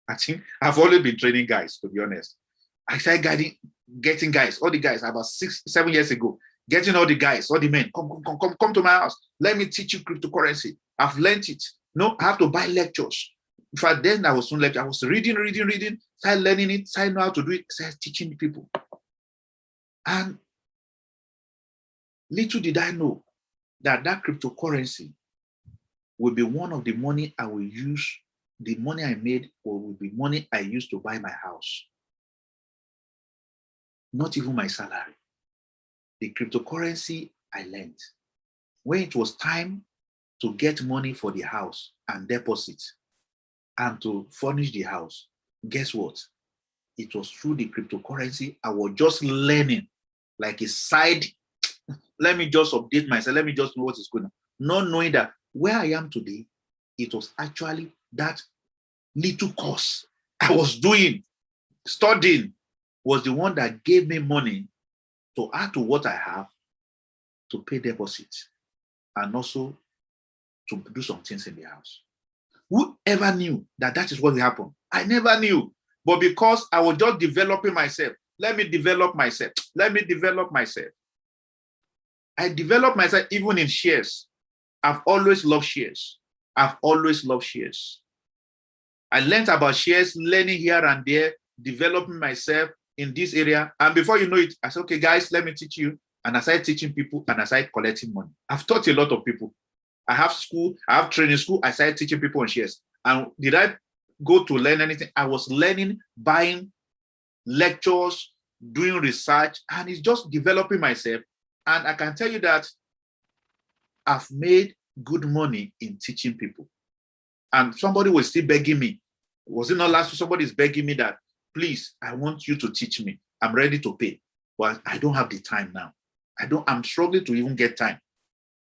I think I've always been training guys, to be honest. I started getting guys, all the guys, about 6-7 years ago, getting all the guys, all the men, come to my house. Let me teach you cryptocurrency. I've learned it. No, I have to buy lectures. In fact, then I was I was reading, started learning it, started know how to do it, started teaching people. And little did I know that cryptocurrency will be one of the money I will use, the money I made, or will be money I use to buy my house. Not even my salary. The cryptocurrency I learned. When it was time to get money for the house and deposit and to furnish the house. Guess what? It was through the cryptocurrency. I was just learning like a side. Let me just update myself. Let me just know what is going on. Not knowing that where I am today, it was actually that little course I was doing, studying, was the one that gave me money to add to what I have to pay deposits and also to do some things in the house. Whoever knew that that is what will happen? I never knew. But because I was just developing myself, let me develop myself. Let me develop myself. I developed myself even in shares. I've always loved shares. I've always loved shares. I learned about shares, learning here and there, developing myself in this area. And before you know it, I said, okay, guys, let me teach you. And I started teaching people and I started collecting money. I've taught a lot of people. I have school, I have training school. I started teaching people on shares. And did I go to learn anything? I was learning, buying lectures, doing research, and it's just developing myself. And I can tell you that I've made good money in teaching people. And somebody was still begging me. Was it not last week? Somebody is begging me that, please, I want you to teach me. I'm ready to pay. But I don't have the time now. I'm struggling to even get time.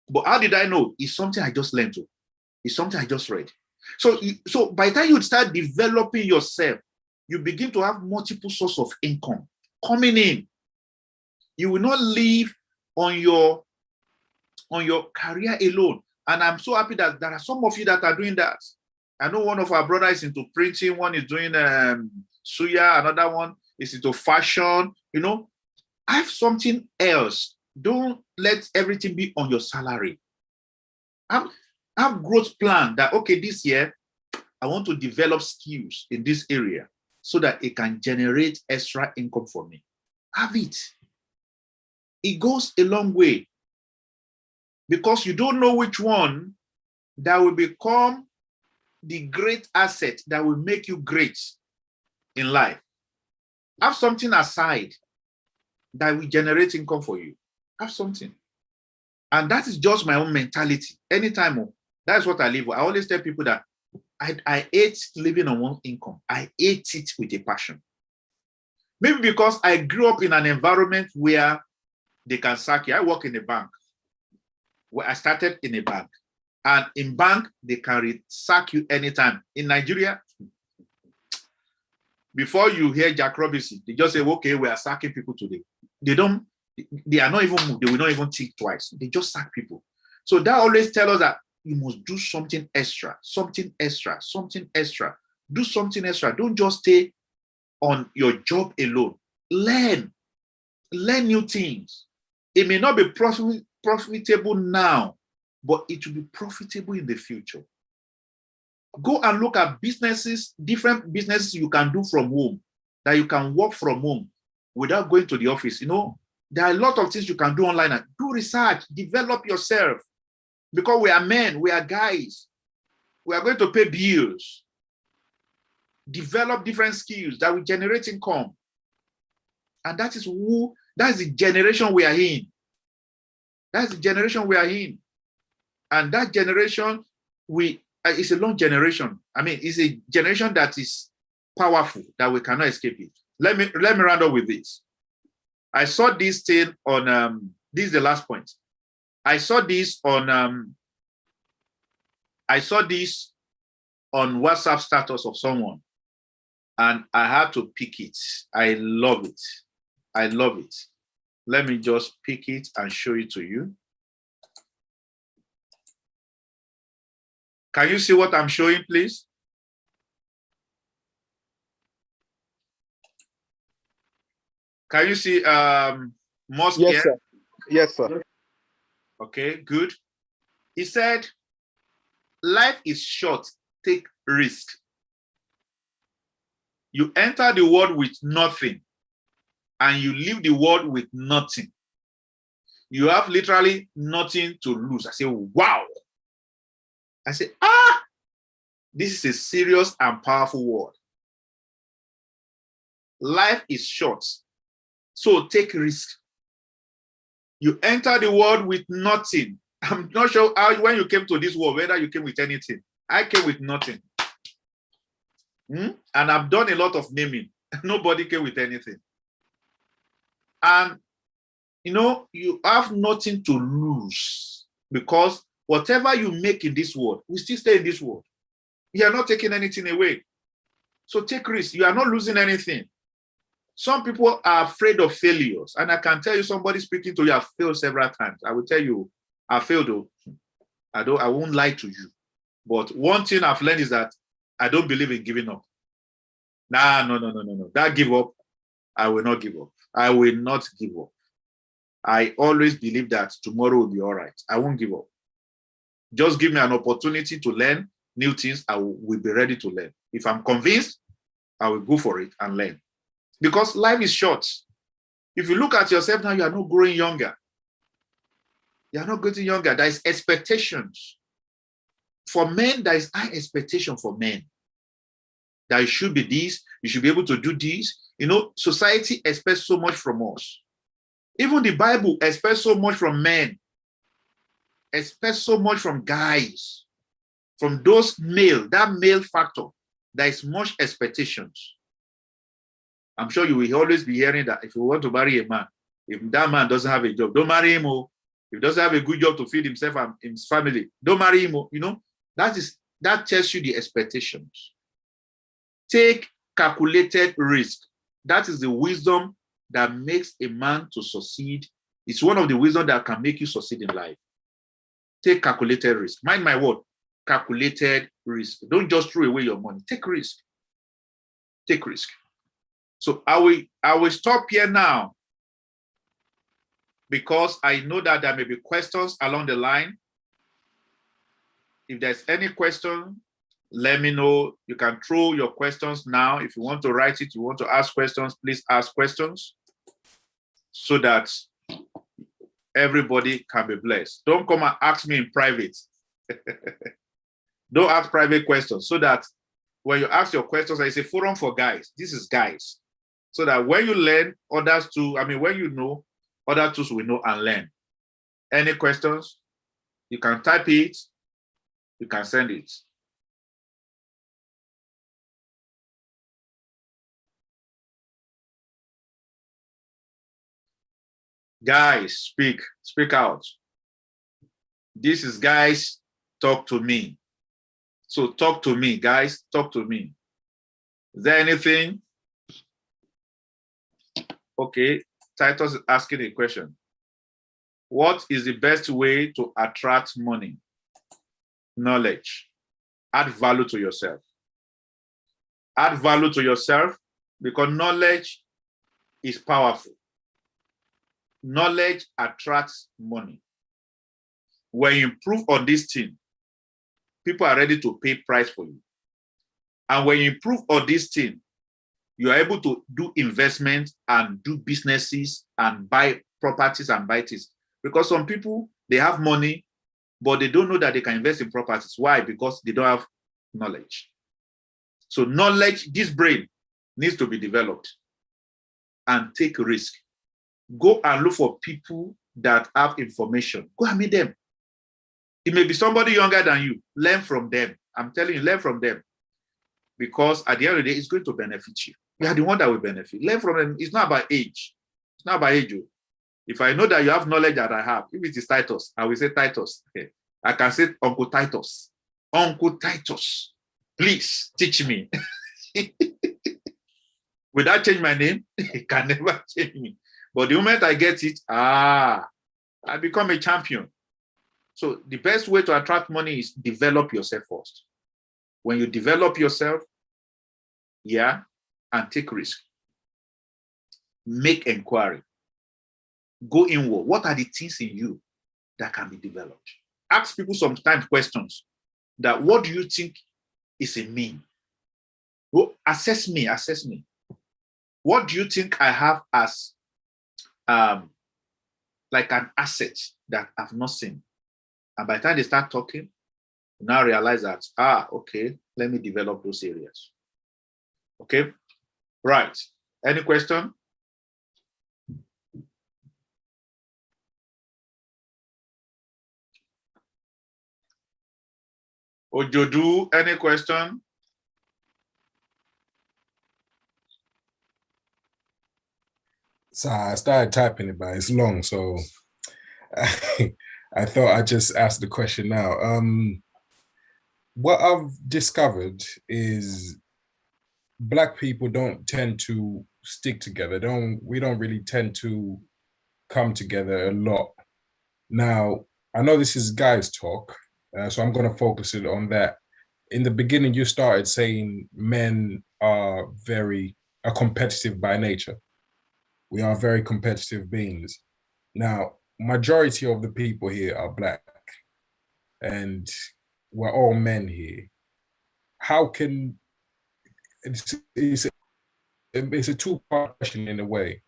But how did I know? It's something I just learned to. It's something I just read. So by the time you start developing yourself, you begin to have multiple sources of income coming in. You will not live on your career alone. And I'm so happy that there are some of you that are doing that. I know one of our brothers is into printing, one is doing suya, another one is into fashion. You know, have something else. Don't let everything be on your salary. Have growth plan that, okay, this year, I want to develop skills in this area so that it can generate extra income for me. Have it. It goes a long way because you don't know which one that will become the great asset that will make you great in life. Have something aside that will generate income for you. Have something. And that is just my own mentality. Anytime, that's what I live with. I always tell people that I hate living on one income. I hate it with a passion. Maybe because I grew up in an environment where they can sack you. I work in a bank. Where I started in a bank. And in bank, they can sack you anytime. In Nigeria, before you hear Jack Robinson, they just say, okay, we are sacking people today. They are not even moved. They will not even think twice. They just sack people. So that always tells us that you must do something extra, something extra, something extra. Do something extra. Don't just stay on your job alone. Learn new things. It may not be profitable now, but it will be profitable in the future. Go and look at businesses, different businesses you can do from home, that you can work from home without going to the office. You know, there are a lot of things you can do online. And do research, develop yourself. Because we are men, we are guys. We are going to pay bills. Develop different skills that will generate income. And that's the generation we are in. That's the generation we are in. And that generation, it's a long generation. I mean, it's a generation that is powerful, that we cannot escape it. Let me round up with this. I saw this thing on, this is the last point. I saw this on WhatsApp status of someone, and I had to pick it. I love it. I love it. Let me just pick it and show it to you. Can you see what I'm showing, please? Can you see Musk Yes, here? sir. Yes, sir. Okay, good. He said, life is short, take risk. You enter the world with nothing and you leave the world with nothing. You have literally nothing to lose. I say, wow. I say, this is a serious and powerful word. Life is short, so take risk. You enter the world with nothing I'm not sure how, when you came to this world, whether you came with anything. I came with nothing. And I've done a lot of naming. Nobody came with anything. And, you know, you have nothing to lose because whatever you make in this world, we still stay in this world. You are not taking anything away. So take risks. You are not losing anything. Some people are afraid of failures. And I can tell you, somebody speaking to you, I've failed several times. I will tell you, I failed though. I won't lie to you. But one thing I've learned is that I don't believe in giving up. No. That give up, I will not give up. I will not give up. I always believe that tomorrow will be all right. I won't give up. Just give me an opportunity to learn new things. I will be ready to learn. If I'm convinced, I will go for it and learn. Because life is short. If you look at yourself now, you are not growing younger. You are not getting younger. There is expectations. For men, there is high expectation for men. That you should be this, you should be able to do this. You know, society expects so much from us. Even the Bible expects so much from men. Expects so much from guys. From those male, that male factor. There is much expectations. I'm sure you will always be hearing that if you want to marry a man, if that man doesn't have a job, don't marry him. If he doesn't have a good job to feed himself and his family, don't marry him. You know, that tells you the expectations. Take calculated risk. That is the wisdom that makes a man to succeed. It's one of the wisdom that can make you succeed in life. Take calculated risk. Mind my word, calculated risk. Don't just throw away your money. Take risk. Take risk. So I will stop here now because I know that there may be questions along the line. If there's any question, let me know. You can throw your questions now. If you want to write it, you want to ask questions, please ask questions so that everybody can be blessed. Don't come and ask me in private. Don't ask private questions so that when you ask your questions, I say forum for guys. This is guys. So that when you learn, others too, when you know, others too will know and learn. Any questions? You can type it. You can send it. Guys, speak out. This is guys, talk to me. So talk to me, guys, talk to me. Is there anything? Okay, Titus is asking a question. What is the best way to attract money? Knowledge. Add value to yourself. Add value to yourself because knowledge is powerful. Knowledge attracts money. When you improve on this thing, people are ready to pay price for you. And when you improve on this thing, you are able to do investment and do businesses and buy properties and buy things. Because some people, they have money, but they don't know that they can invest in properties. Why? Because they don't have knowledge. So knowledge, this brain needs to be developed and take risk. Go and look for people that have information. Go and meet them. It may be somebody younger than you. Learn from them. I'm telling you, learn from them. Because at the end of the day, it's going to benefit you. You are the one that will benefit. Learn from them. It's not about age. It's not about age. If I know that you have knowledge that I have, if it is Titus, I will say Titus. Okay. I can say Uncle Titus. Uncle Titus, please teach me. Will that change my name? It can never change me. But the moment I get it, I become a champion. So the best way to attract money is develop yourself first. When you develop yourself, and take risk. Make inquiry. Go inward. What are the things in you that can be developed? Ask people sometimes questions that what do you think is in me? Well, assess me. What do you think I have as like an asset that I've not seen? And by the time they start talking, you now realize that, okay, let me develop those areas. Okay, right. Any question? Ojodu, any question? So I started typing it, but it's long, so I thought I'd just ask the question now. What I've discovered is Black people don't tend to stick together. We don't really tend to come together a lot. Now, I know this is guys talk, so I'm going to focus it on that. In the beginning, you started saying men are competitive by nature. We are very competitive beings. Now, majority of the people here are Black, and we're all men here. How can it's a two-part question in a way.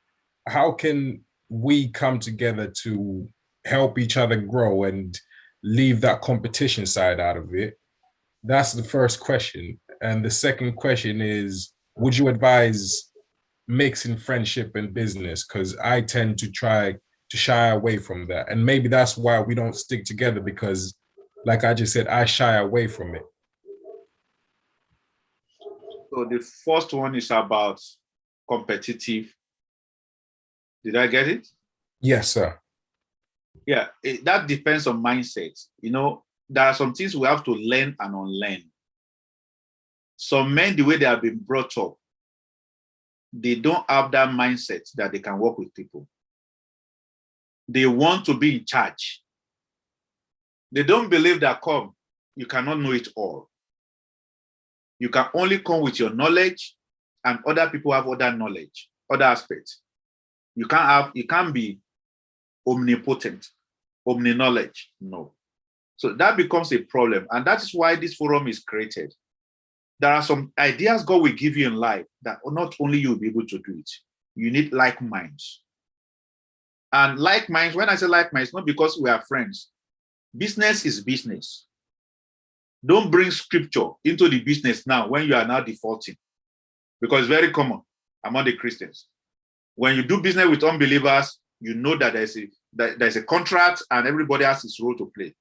How can we come together to help each other grow and leave that competition side out of it? That's the first question. And the second question is, would you advise mixing friendship and business? Because I tend to try to shy away from that. And maybe that's why we don't stick together, because like I just said, I shy away from it. So the first one is about competitive. Did I get it? Yes, sir. Yeah, that depends on mindset. You know, there are some things we have to learn and unlearn. Some men, the way they have been brought up, they don't have that mindset that they can work with people. They want to be in charge. They don't believe that, come, you cannot know it all. You can only come with your knowledge, and other people have other knowledge, other aspects. You can't be omnipotent, omni-knowledge. No. So that becomes a problem. And that is why this forum is created. There are some ideas God will give you in life that not only you will be able to do it, you need like minds. And like minds, when I say like minds, not because we are friends. Business is business. Don't bring scripture into the business now when you are now defaulting, because it's very common among the Christians. When you do business with unbelievers, you know that there's a contract and everybody has his role to play.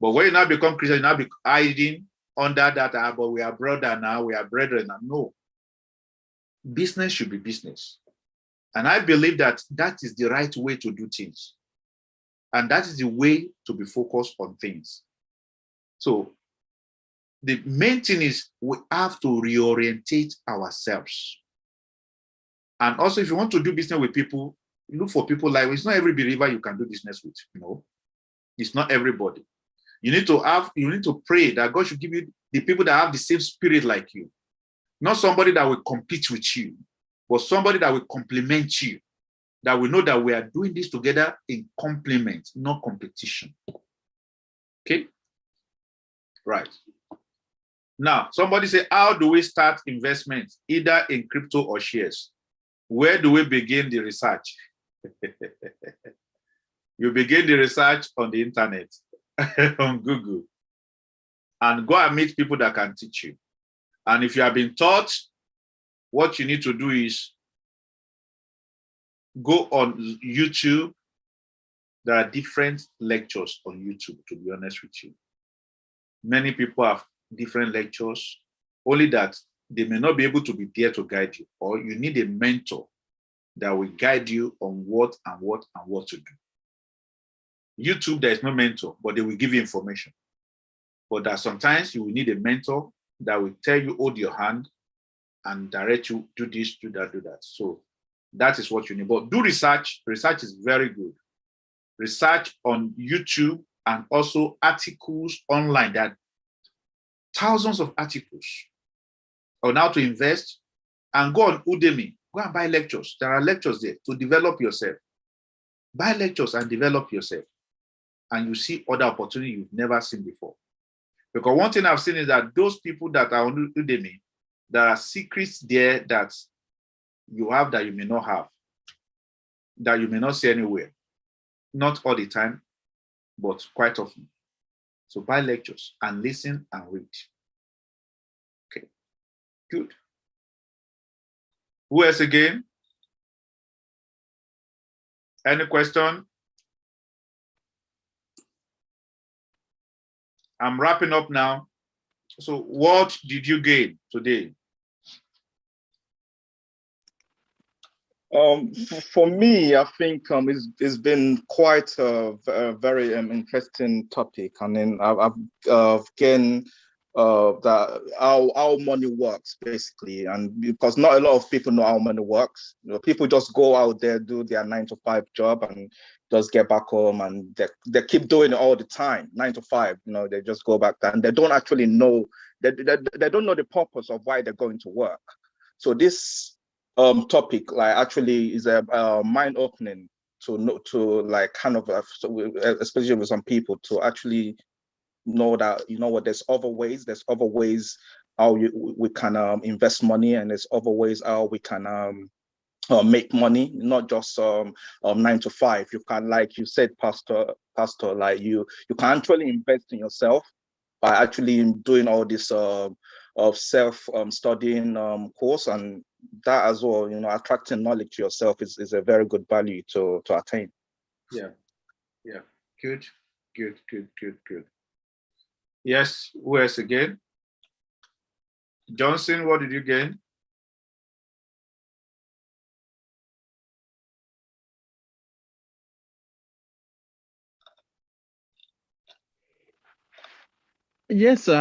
But when you now become Christian, you now be hiding under that, but we are brother now, we are brethren now. No. Business should be business. And I believe that that is the right way to do things. And that is the way to be focused on things. So the main thing is we have to reorientate ourselves. And also, if you want to do business with people, look for people like, it's not every believer you can do business with. No, it's not everybody. You need to pray that God should give you the people that have the same spirit like you. Not somebody that will compete with you, but somebody that will complement you, that we know that we are doing this together in complement, not competition. Okay? Right. Now, somebody say, how do we start investments, either in crypto or shares? Where do we begin the research? You begin the research on the internet, on Google, and go and meet people that can teach you. And if you have been taught, what you need to do is go on YouTube. There are different lectures on YouTube, to be honest with you. Many people have different lectures, only that they may not be able to be there to guide you, or you need a mentor that will guide you on what to do. YouTube, there is no mentor, but they will give you information. But that sometimes you will need a mentor that will tell you, hold your hand and direct you, do this, do that, do that. So that is what you need. But do research. Research is very good. Research on YouTube and also articles online. There are thousands of articles on how to invest. And go on Udemy. Go and buy lectures. There are lectures there to develop yourself. Buy lectures and develop yourself. And you see other opportunities you've never seen before. Because one thing I've seen is that those people that are on Udemy, there are secrets there that you have that you may not have, that you may not see anywhere. Not all the time, but quite often. So buy lectures and listen and read. Okay, good. Who else again? Any question? I'm wrapping up now. So what did you gain today? For me, I think it's been quite a very interesting topic. I mean, I've gained that how money works basically, and because not a lot of people know how money works. You know, people just go out there, do their 9 to 5 job, and just get back home, and they keep doing it all the time, 9 to 5. You know, they just go back there, and they don't actually know they don't know the purpose of why they're going to work. So this topic like actually is a mind opening to know, to like kind of especially with some people, to actually know that, you know what, there's other ways how we can invest money, and there's other ways how we can make money, not just 9 to 5. You can, like you said, pastor, like you can actually invest in yourself by actually doing all this of self studying course, and that as well, you know, attracting knowledge to yourself is a very good value to attain. Yeah. Good. Yes, who else again? Johnson, what did you gain? Yes, sir.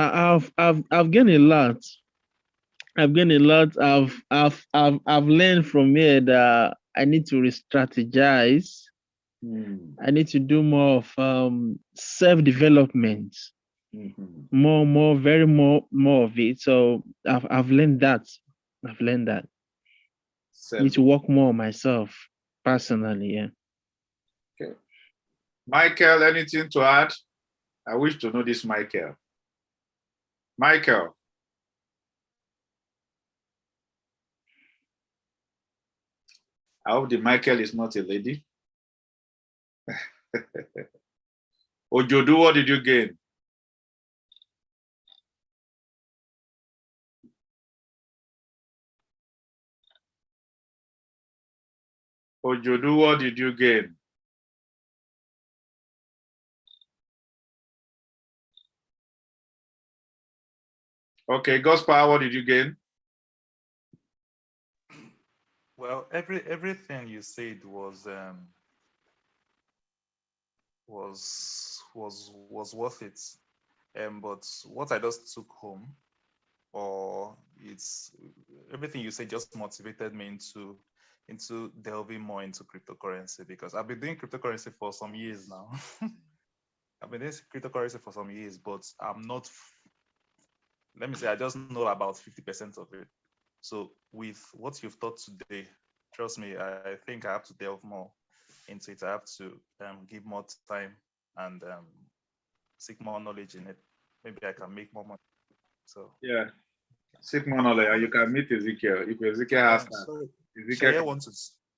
I've gained a lot. I've gained a lot. I've learned from here that I need to re-strategize. I need to do more of self-development. More of it. So I've learned that. Need to work more on myself personally. Yeah. Okay. Michael, anything to add? I wish to know this, Michael. Michael. I hope the Michael is not a lady. Ojodu, what did you gain? Ojodu, what did you gain? Okay, Gospel, what did you gain? Well, everything you said was worth it. But what I just took home, or it's everything you said just motivated me into delving more into cryptocurrency, because I've been doing cryptocurrency for some years now. I've been doing cryptocurrency for some years, but I'm not, let me say, I just know about 50% of it. So with what you've taught today, trust me, I think I have to delve more into it. I have to give more time and seek more knowledge in it. Maybe I can make more money. So yeah, seek more knowledge, and you can meet Ezekiel if Ezekiel has time.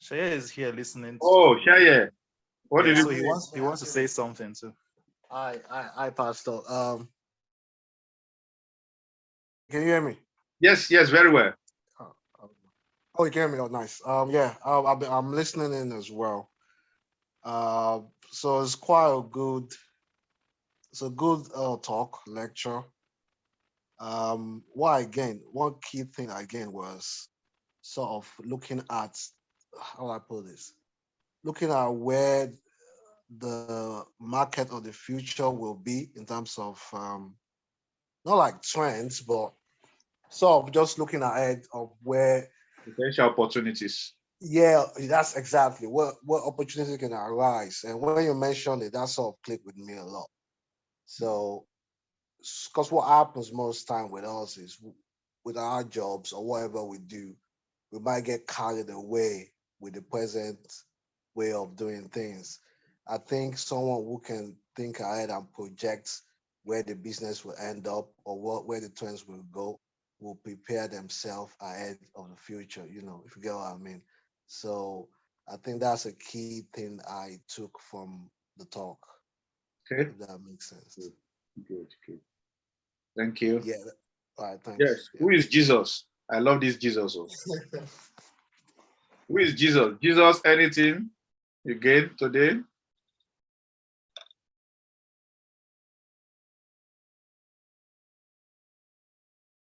Shaya is here listening. Oh, Shaya, what did you? So he wants to say something too. I Pastor. Can you hear me? Yes, very well. Oh, you can hear me. Oh, nice. I'm listening in as well. So it's quite a good talk lecture. One key thing again was sort of looking at, how I put this, looking at where the market of the future will be in terms of not like trends, but sort of just looking ahead of where potential opportunities. Yeah, that's exactly what opportunity can arise. And when you mentioned it, that sort of clicked with me a lot. So, because what happens most time with us is with our jobs or whatever we do, we might get carried away with the present way of doing things. I think someone who can think ahead and project where the business will end up or where the trends will go will prepare themselves ahead of the future, you know, if you get what I mean. So I think that's a key thing I took from the talk. Okay. If that makes sense. Good. Thank you. Yeah. All right, thanks. Yes. Yeah. Who is Jesus? I love this Jesus. Who is Jesus? Jesus, anything you gain today?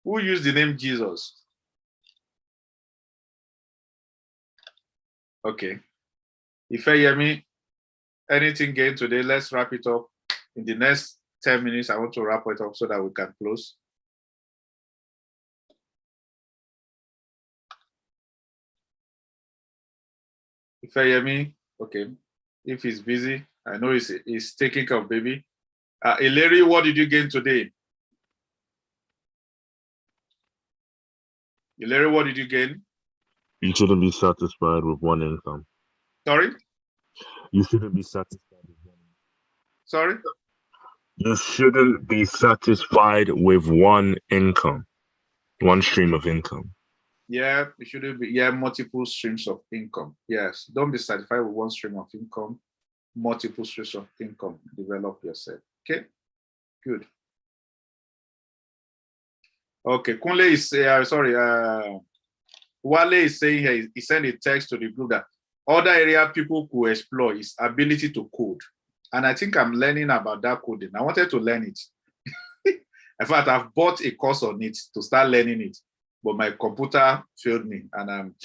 Who used the name Jesus? Okay. If you hear me, anything gained today, let's wrap it up. In the next 10 minutes, I want to wrap it up so that we can close. If you hear me, okay. If he's busy, I know he's taking care of baby. Larry, what did you gain today? Larry, what did you gain? You shouldn't be satisfied with one income. Sorry? You shouldn't be satisfied with one. Sorry? You shouldn't be satisfied with one income, one stream of income. Yeah, it shouldn't be. Yeah, multiple streams of income. Yes, don't be satisfied with one stream of income. Multiple streams of income. Develop yourself. Okay, good. Okay, Kunle is sorry. Wale is saying here, he sent a text to the group that other area people could explore is ability to code, and I think I'm learning about that coding. I wanted to learn it. In fact, I've bought a course on it to start learning it, but my computer failed me, and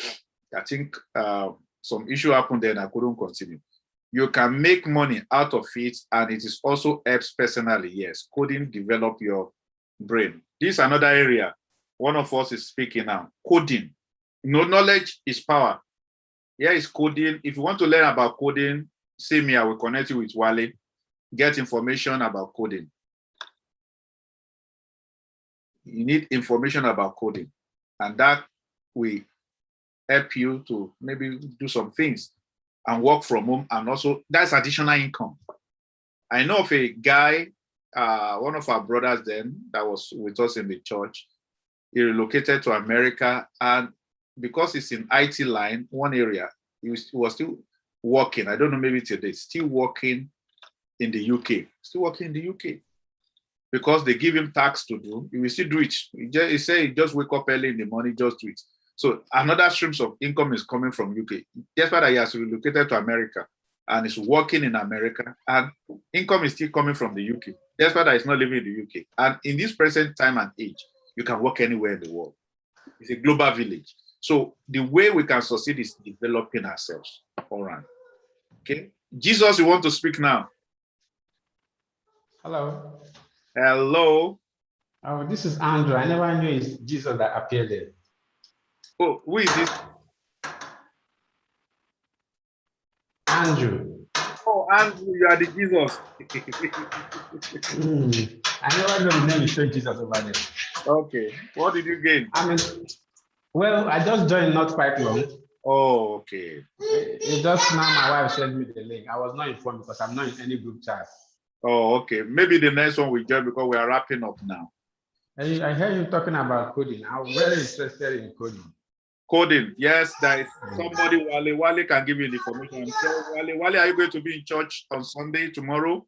I think some issue happened there and I couldn't continue. You can make money out of it, and it is also helps personally. Yes, coding develop your brain. This is another area. One of us is speaking now. Coding. Knowledge is power. Here is coding. If you want to learn about coding, see me. I will connect you with Wale. Get information about coding. You need information about coding, and that will help you to maybe do some things and work from home, and also that's additional income. I know of a guy, one of our brothers then that was with us in the church. He relocated to America, and because it's in IT line, one area, he was still working. I don't know, maybe today, still working in the UK, still working in the UK. Because they give him tasks to do, he will still do it. He say he just wake up early in the morning, just do it. So another streams of income is coming from UK. Despite that he has relocated to America and is working in America, and income is still coming from the UK. Despite that he's not living in the UK. And in this present time and age, you can work anywhere in the world. It's a global village. So the way we can succeed is developing ourselves. All right. Okay. Jesus, you want to speak now? Hello. Hello. Oh, this is Andrew. I never knew it's Jesus that appeared there. Oh, who is this? Andrew. Oh, Andrew, you are the Jesus. I never know the name is Jesus over there. Okay. What did you gain? I mean, well, I just joined not quite long. Oh, okay. It's just now my wife sent me the link. I was not informed because I'm not in any group chat. Oh, okay. Maybe the next one we join because we are wrapping up now. I heard you talking about coding. I'm very interested in coding. Coding. Yes, there is somebody, Wale. Wale can give you the information. I'm sure, Wale, are you going to be in church on Sunday tomorrow?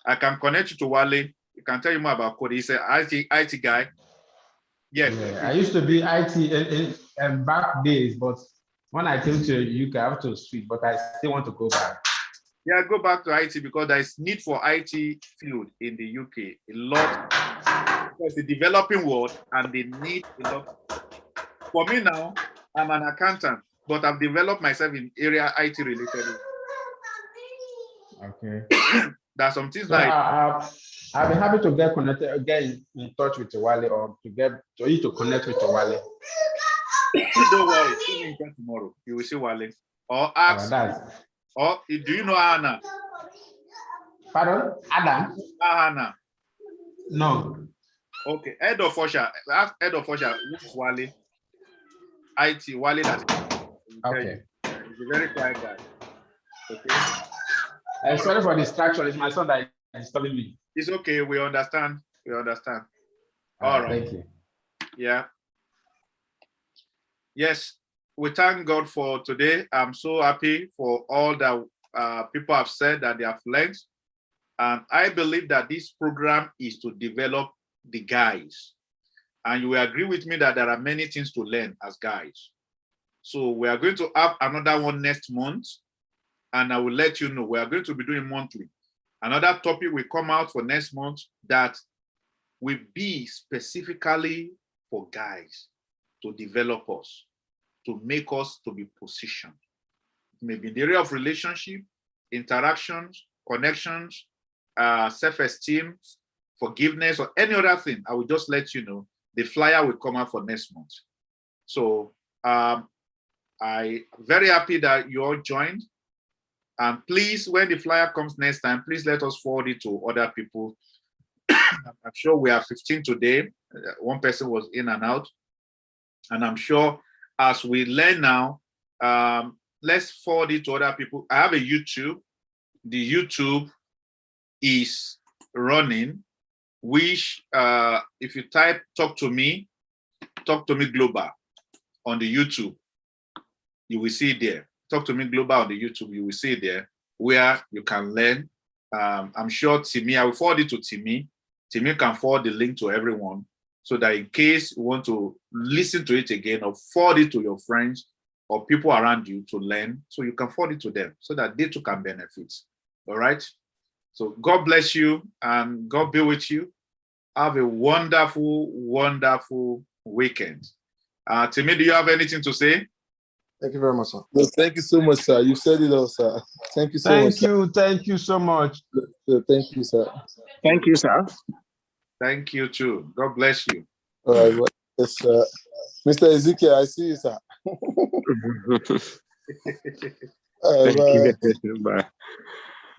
I can connect you to Wale. He can tell you more about coding. He's an IT guy. Yes. Yeah, I used to be IT in back days, but when I came to UK, I have to switch, but I still want to go back. Yeah, go back to IT because there is need for IT field in the UK. A lot. Because the developing world and they need a lot. For me now, I'm an accountant, but I've developed myself in area IT related. Okay. There are some things So like I'll be happy to get connected, get in touch with Wale, or to you to connect with Wale. Don't worry, see me in church tomorrow. You will see Wale. Or ask. Or do you know Anna? Pardon? Adam? Anna. No. Okay. Head of Osha. Ask Head of Osha. Who's Wale? IT. Wale. That's okay. He's a very quiet guy. Okay. Sorry for distraction. It's my son that is telling me. It's okay. We understand. We understand. All right. Thank you. Yeah. Yes. We thank God for today. I'm so happy for all that people have said that they have learned. And I believe that this program is to develop the guys. And you will agree with me that there are many things to learn as guys. So we are going to have another one next month. And I will let you know. We are going to be doing monthly. Another topic will come out for next month that will be specifically for guys to develop us, to make us to be positioned. Maybe in the area of relationship, interactions, connections, self-esteem, forgiveness, or any other thing. I will just let you know. The flyer will come out for next month. So I'm very happy that you all joined. And please, when the flyer comes next time, please let us forward it to other people. I'm sure we are 15 today. One person was in and out. And I'm sure as we learn now, let's forward it to other people. I have a YouTube. The YouTube is running, which if you type Talk to Me Global on the YouTube, you will see it there. Talk to Me Global on the YouTube, you will see it there where you can learn. I'm sure Timmy, I will forward it to Timmy. Timmy can forward the link to everyone so that in case you want to listen to it again or forward it to your friends or people around you to learn, so you can forward it to them so that they too can benefit. All right? So God bless you and God be with you. Have a wonderful, wonderful weekend. Timmy, do you have anything to say? Thank you very much, sir. No, thank you so much, sir. You said it all, sir. Thank you so much. Thank you so much. Thank you, sir. Thank you, sir. Thank you too. God bless you. All right. Well, yes, Mr. Ezekiel, I see you, sir. Thank you. Bye.